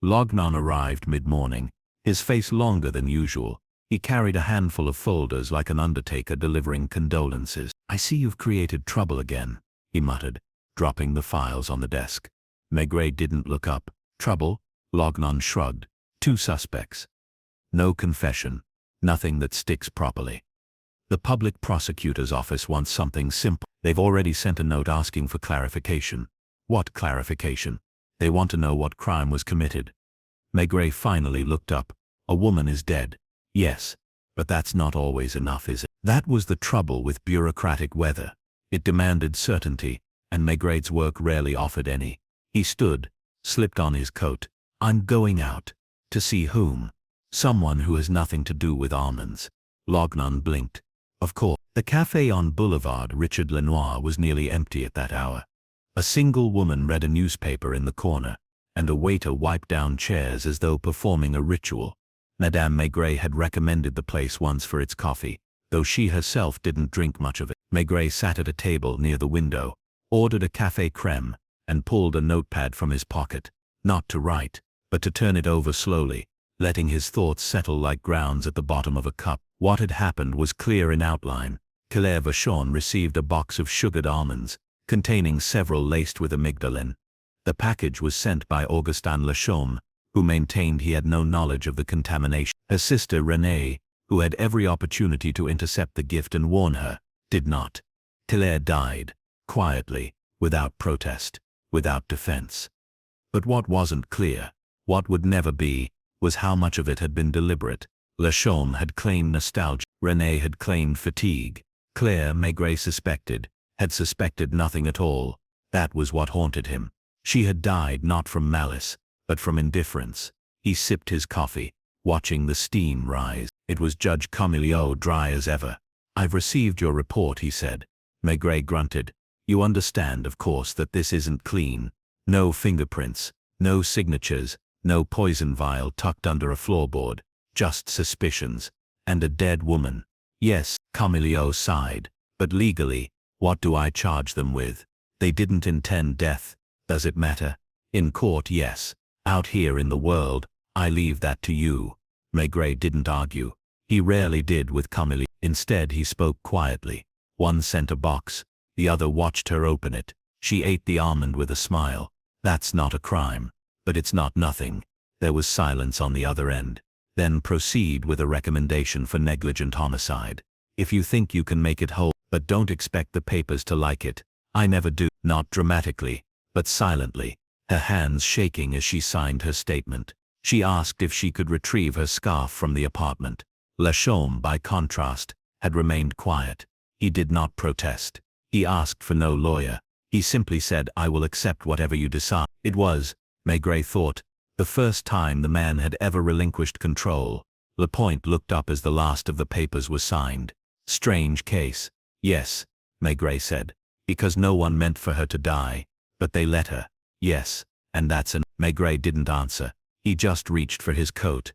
Lognon arrived mid-morning, his face longer than usual. He carried a handful of folders like an undertaker delivering condolences. "I see you've created trouble again," he muttered, dropping the files on the desk. Maigret didn't look up. "Trouble?" Lognon shrugged. "Two suspects. No confession. Nothing that sticks properly. The public prosecutor's office wants something simple. They've already sent a note asking for clarification." "What clarification?" "They want to know what crime was committed." Maigret finally looked up. "A woman is dead." "Yes, but that's not always enough, is it?" That was the trouble with bureaucratic weather. It demanded certainty, and Maigret's work rarely offered any. He stood, slipped on his coat. "I'm going out." "To see whom?" "Someone who has nothing to do with almonds." Lognon blinked. Of course. The café on Boulevard Richard Lenoir was nearly empty at that hour. A single woman read a newspaper in the corner, and a waiter wiped down chairs as though performing a ritual. Madame Maigret had recommended the place once for its coffee, though she herself didn't drink much of it. Maigret sat at a table near the window, ordered a café crème, and pulled a notepad from his pocket, not to write, but to turn it over slowly, letting his thoughts settle like grounds at the bottom of a cup. What had happened was clear in outline. Claire Vachon received a box of sugared almonds, containing several laced with amygdalin. The package was sent by Augustin Lachaume, who maintained he had no knowledge of the contamination. Her sister Renée, who had every opportunity to intercept the gift and warn her, did not. Claire died, quietly, without protest, without defense. But what wasn't clear, what would never be, was how much of it had been deliberate. Lachaume had claimed nostalgia. Renée had claimed fatigue. Claire, Maigret suspected, had suspected nothing at all. That was what haunted him. She had died not from malice, but from indifference. He sipped his coffee, watching the steam rise. It was Judge Comilio, dry as ever. "I've received your report," he said. Maigret grunted. "You understand, of course, that this isn't clean. No fingerprints, no signatures, no poison vial tucked under a floorboard. Just suspicions. And a dead woman." "Yes," Comilio sighed. "But legally, what do I charge them with? They didn't intend death. Does it matter? In court, yes. Out here in the world, I leave that to you." Maigret didn't argue. He rarely did with Comilio. Instead, he spoke quietly. One sent a box. The other watched her open it. She ate the almond with a smile. "That's not a crime. But it's not nothing." There was silence on the other end. "Then proceed with a recommendation for negligent homicide. If you think you can make it whole, but don't expect the papers to like it. I never do." Not dramatically, but silently, her hands shaking as she signed her statement. She asked if she could retrieve her scarf from the apartment. Lachaume, by contrast, had remained quiet. He did not protest. He asked for no lawyer. He simply said, "I will accept whatever you decide." It was, Maigret thought, the first time the man had ever relinquished control. Lapointe looked up as the last of the papers was signed. "Strange case." "Yes," Maigret said, "because no one meant for her to die, but they let her." "Yes, and that's an..." Maigret didn't answer. He just reached for his coat.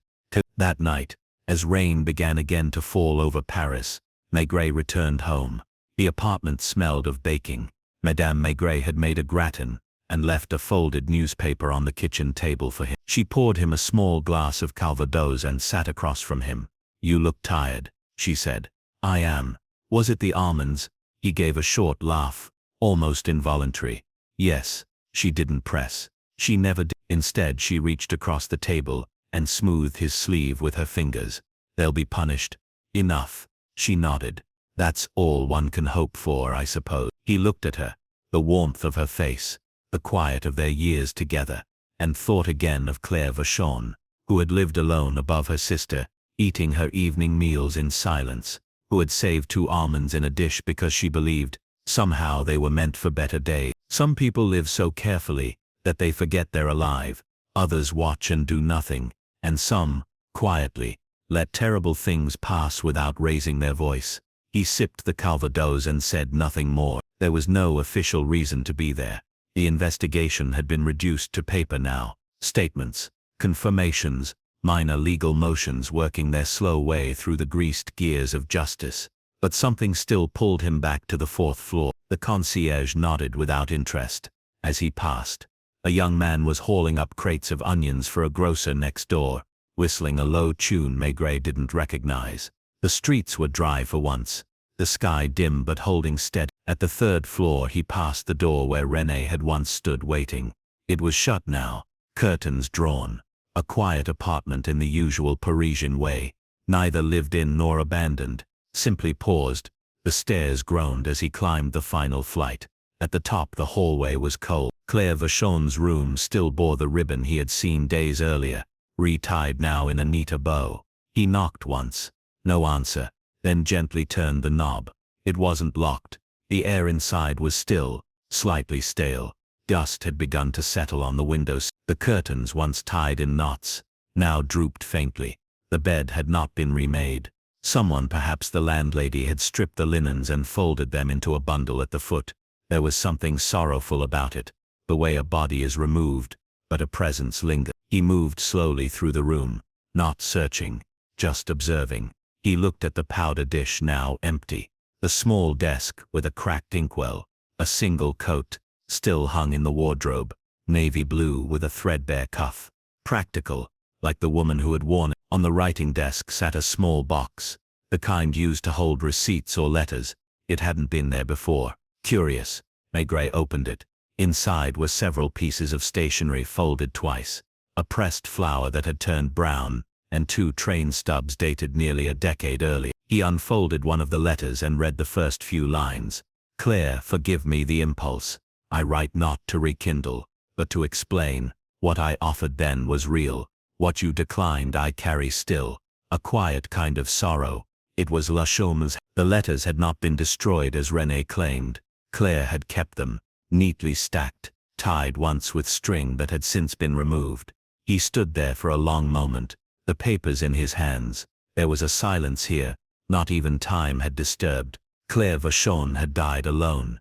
That night, as rain began again to fall over Paris, Maigret returned home. The apartment smelled of baking. Madame Maigret had made a gratin, and left a folded newspaper on the kitchen table for him. She poured him a small glass of Calvados and sat across from him. "You look tired," she said. "I am." "Was it the almonds?" He gave a short laugh, almost involuntary. "Yes." She didn't press. She never did. Instead, she reached across the table and smoothed his sleeve with her fingers. "They'll be punished." "Enough." She nodded. "That's all one can hope for, I suppose." He looked at her, the warmth of her face, the quiet of their years together, and thought again of Claire Vachon, who had lived alone above her sister, eating her evening meals in silence, who had saved 2 almonds in a dish because she believed, somehow they were meant for better days. Some people live so carefully that they forget they're alive, others watch and do nothing, and some, quietly, let terrible things pass without raising their voice. He sipped the Calvados and said nothing more. There was no official reason to be there. The investigation had been reduced to paper now. Statements, confirmations, minor legal motions working their slow way through the greased gears of justice. But something still pulled him back to the 4th floor. The concierge nodded without interest. As he passed, a young man was hauling up crates of onions for a grocer next door, whistling a low tune Maigret didn't recognize. The streets were dry for once, the sky dim but holding steady. At the 3rd floor he passed the door where René had once stood waiting. It was shut now, curtains drawn. A quiet apartment in the usual Parisian way, neither lived in nor abandoned, simply paused. The stairs groaned as he climbed the final flight. At the top the hallway was cold. Claire Vachon's room still bore the ribbon he had seen days earlier, retied now in a neater bow. He knocked once. No answer, then gently turned the knob. It wasn't locked. The air inside was still, slightly stale. Dust had begun to settle on the windows. The curtains, once tied in knots, now drooped faintly. The bed had not been remade. Someone, perhaps the landlady, had stripped the linens and folded them into a bundle at the foot. There was something sorrowful about it, the way a body is removed, but a presence lingered. He moved slowly through the room, not searching, just observing. He looked at the powder dish now empty, the small desk with a cracked inkwell, a single coat, still hung in the wardrobe, navy blue with a threadbare cuff. Practical, like the woman who had worn it. On the writing desk sat a small box, the kind used to hold receipts or letters. It hadn't been there before. Curious, Maigret opened it. Inside were several pieces of stationery folded twice, a pressed flower that had turned brown, and 2 train stubs dated nearly a decade earlier. He unfolded one of the letters and read the first few lines. Claire, forgive me the impulse. I write not to rekindle, but to explain. What I offered then was real. What you declined I carry still. A quiet kind of sorrow. It was Lachaume's. The letters had not been destroyed as René claimed. Claire had kept them, neatly stacked, tied once with string that had since been removed. He stood there for a long moment, the papers in his hands. There was a silence here, not even time had disturbed. Claire Vachon had died alone.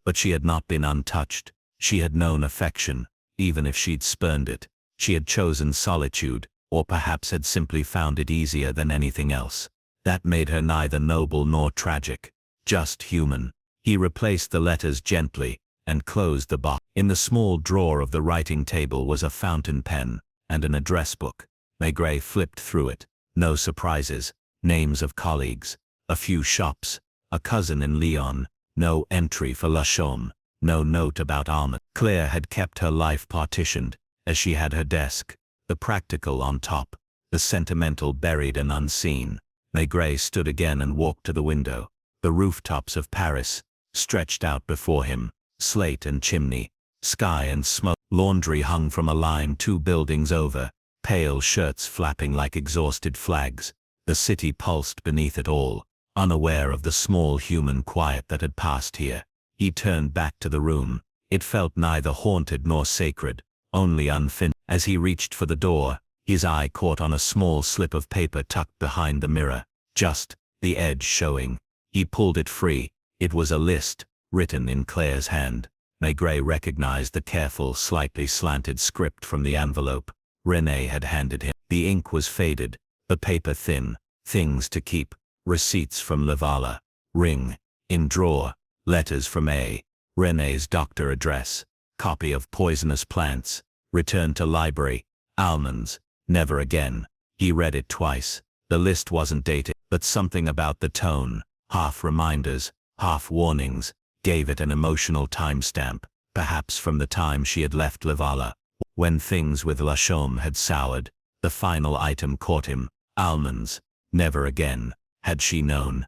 But she had not been untouched. She had known affection, even if she'd spurned it. She had chosen solitude, or perhaps had simply found it easier than anything else. That made her neither noble nor tragic, just human. He replaced the letters gently, and closed the box. In the small drawer of the writing table was a fountain pen, and an address book. Maigret flipped through it. No surprises, names of colleagues, a few shops, a cousin in Lyon, no entry for Lachaume, no note about Almonds. Claire had kept her life partitioned, as she had her desk, the practical on top, the sentimental buried and unseen. Maigret stood again and walked to the window. The rooftops of Paris stretched out before him, slate and chimney, sky and smoke. Laundry hung from a line 2 buildings over, pale shirts flapping like exhausted flags. The city pulsed beneath it all, unaware of the small human quiet that had passed here. He turned back to the room. It felt neither haunted nor sacred, only unfinished. As he reached for the door, his eye caught on a small slip of paper tucked behind the mirror, just the edge showing. He pulled it free. It was a list, written in Claire's hand. Maigret recognized the careful, slightly slanted script from the envelope René had handed him. The ink was faded, the paper thin. Things to keep, receipts from Lavala, ring, in drawer, letters from A. René's doctor address, copy of poisonous plants, return to library, Almonds, never again. He read it twice. The list wasn't dated, but something about the tone, half reminders, half warnings, gave it an emotional timestamp, perhaps from the time she had left Lavala. When things with Lachaume had soured, the final item caught him, Almonds, never again. Had she known?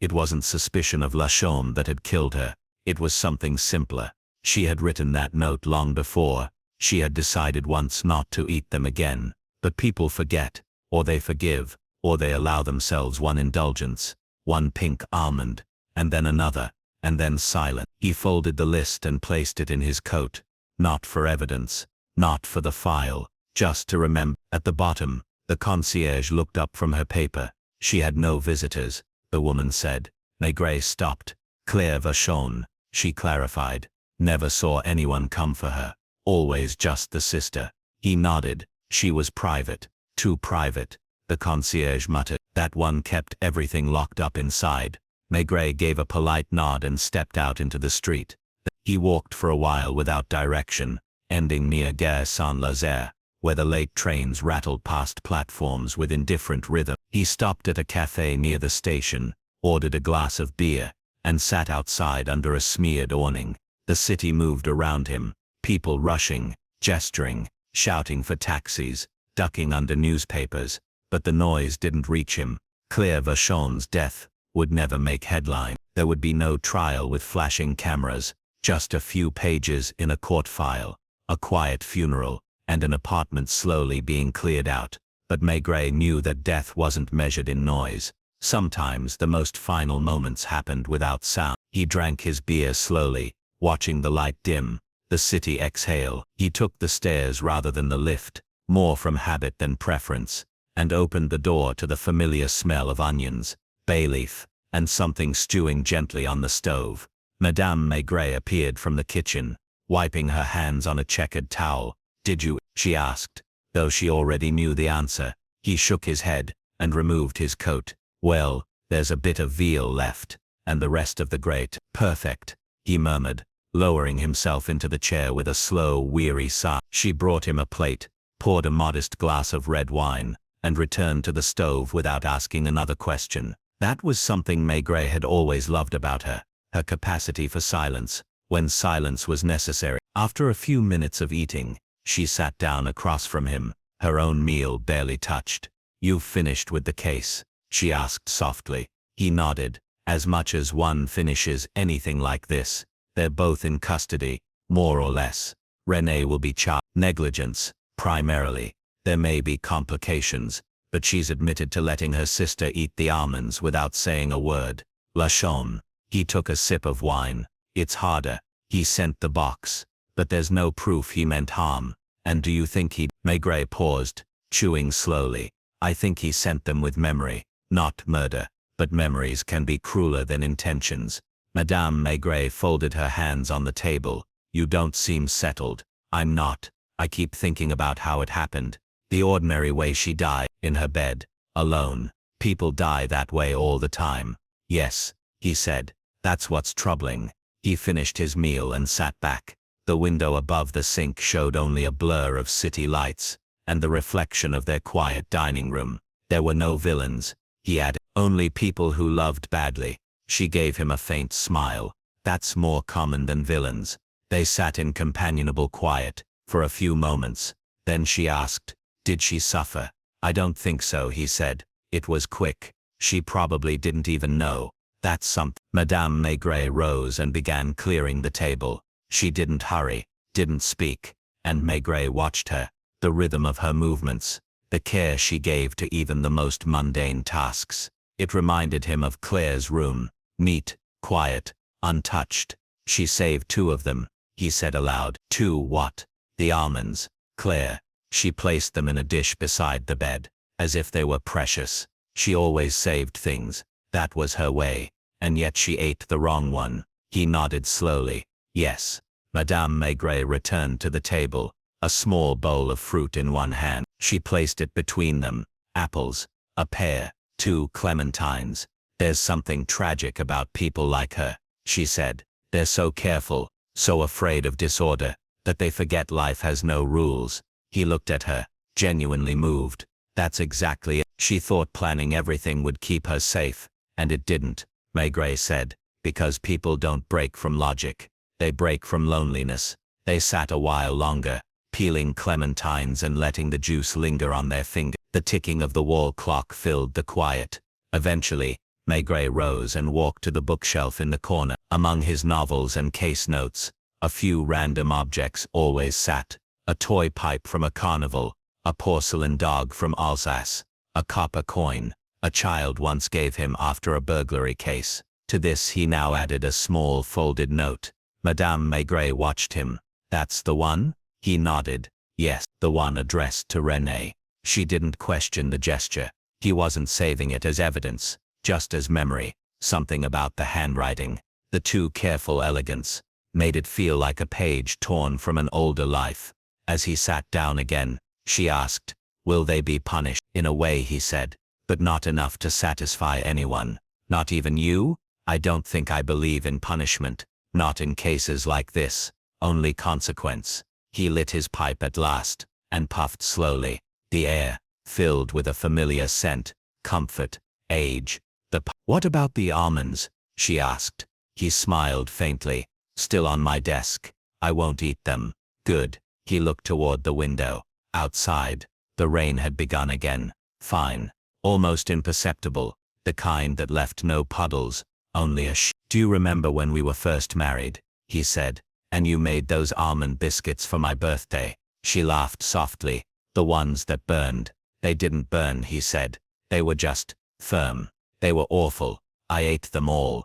It wasn't suspicion of Lachaume that had killed her. It was something simpler. She had written that note long before. She had decided once not to eat them again. But people forget, or they forgive, or they allow themselves one indulgence, one pink almond, and then another, and then silence. He folded the list and placed it in his coat, not for evidence, not for the file, just to remember. At the bottom, The concierge looked up from her paper. She had no visitors, the woman said. Maigret stopped. Claire Vachon, she clarified. Never saw anyone come for her. Always just the sister. He nodded. She was private. Too private. The concierge muttered. That one kept everything locked up inside. Maigret gave a polite nod and stepped out into the street. He walked for a while without direction, ending near Gare Saint-Lazare, where the late trains rattled past platforms with indifferent rhythm. He stopped at a cafe near the station, ordered a glass of beer, and sat outside under a smeared awning. The city moved around him, people rushing, gesturing, shouting for taxis, ducking under newspapers, but the noise didn't reach him. Claire Vachon's death would never make headline. There would be no trial with flashing cameras, just a few pages in a court file, a quiet funeral, and an apartment slowly being cleared out. But Maigret knew that death wasn't measured in noise. Sometimes the most final moments happened without sound. He drank his beer slowly, watching the light dim, the city exhale. He took the stairs rather than the lift, more from habit than preference, and opened the door to the familiar smell of onions, bay leaf, and something stewing gently on the stove. Madame Maigret appeared from the kitchen, wiping her hands on a checkered towel. "Did you?" she asked, though she already knew the answer. He shook his head and removed his coat. "Well, there's a bit of veal left, and the rest of the grate." "Perfect," he murmured, lowering himself into the chair with a slow, weary sigh. She brought him a plate, poured a modest glass of red wine, and returned to the stove without asking another question. That was something Maigret had always loved about her, her capacity for silence, when silence was necessary. After a few minutes of eating, she sat down across from him, her own meal barely touched. "You've finished with the case?" she asked softly. He nodded. "As much as one finishes anything like this. They're both in custody, more or less. Renee will be charged. Negligence, primarily. There may be complications, but she's admitted to letting her sister eat the almonds without saying a word." Lachon. He took a sip of wine. "It's harder. He sent the box, but there's no proof he meant harm. And do you think he—" Maigret paused, chewing slowly. "I think he sent them with memory, not murder, but memories can be crueler than intentions." Madame Maigret folded her hands on the table. "You don't seem settled." "I'm not. I keep thinking about how it happened. The ordinary way she died, in her bed, alone. People die that way all the time." "Yes," he said. "That's what's troubling." He finished his meal and sat back. The window above the sink showed only a blur of city lights, and the reflection of their quiet dining room. There were no villains, he added, only people who loved badly. She gave him a faint smile. "That's more common than villains." They sat in companionable quiet, for a few moments. Then she asked, "Did she suffer?" "I don't think so," he said. "It was quick. She probably didn't even know." "That's something." Madame Maigret rose and began clearing the table. She didn't hurry, didn't speak, and Maigret watched her, the rhythm of her movements, the care she gave to even the most mundane tasks. It reminded him of Claire's room, neat, quiet, untouched. "She saved 2 of them," he said aloud. "2 what?" "The almonds, Claire." She placed them in a dish beside the bed, as if they were precious. She always saved things. That was her way. And yet she ate the wrong one. He nodded slowly. "Yes." Madame Maigret returned to the table, a small bowl of fruit in one hand. She placed it between them. "Apples, a pear, 2 clementines." "There's something tragic about people like her," she said. "They're so careful, so afraid of disorder, that they forget life has no rules." He looked at her, genuinely moved. "That's exactly it." She thought planning everything would keep her safe, and it didn't, Maigret said, "because people don't break from logic. They break from loneliness." They sat a while longer, peeling clementines and letting the juice linger on their finger. The ticking of the wall clock filled the quiet. Eventually, Maigret rose and walked to the bookshelf in the corner. Among his novels and case notes, a few random objects always sat. A toy pipe from a carnival, a porcelain dog from Alsace, a copper coin a child once gave him after a burglary case. To this he now added a small folded note. Madame Maigret watched him. "That's the one?" He nodded. "Yes, the one addressed to Renee." She didn't question the gesture. He wasn't saving it as evidence, just as memory. Something about the handwriting, the too careful elegance, made it feel like a page torn from an older life. As he sat down again, she asked, "Will they be punished?" "In a way," he said, "but not enough to satisfy anyone. Not even you?" "I don't think I believe in punishment. Not in cases like this. Only consequence." He lit his pipe at last, and puffed slowly. The air, filled with a familiar scent, comfort, age. "What about the almonds?" she asked. He smiled faintly. "Still on my desk. I won't eat them." "Good." He looked toward the window. Outside, the rain had begun again. Fine. Almost imperceptible. The kind that left no puddles, only a "Do you remember when we were first married?" he said. "And you made those almond biscuits for my birthday?" She laughed softly. "The ones that burned." "They didn't burn," he said. "They were just firm. They were awful. I ate them all."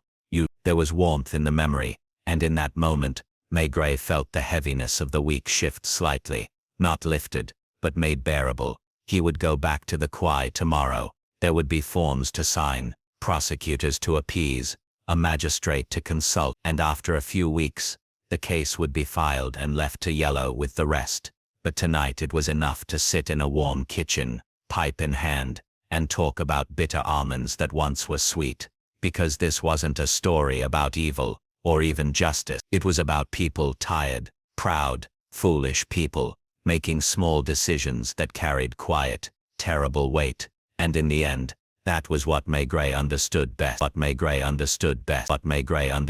There was warmth in the memory, and in that moment, Maigret felt the heaviness of the week shift slightly. Not lifted, but made bearable. He would go back to the quay tomorrow. There would be forms to sign, prosecutors to appease, a magistrate to consult, and after a few weeks, the case would be filed and left to yellow with the rest. But tonight it was enough to sit in a warm kitchen, pipe in hand, and talk about bitter almonds that once were sweet. Because this wasn't a story about evil, or even justice. It was about people tired, proud, foolish people, making small decisions that carried quiet, terrible weight. And in the end, that was what Maigret understood best.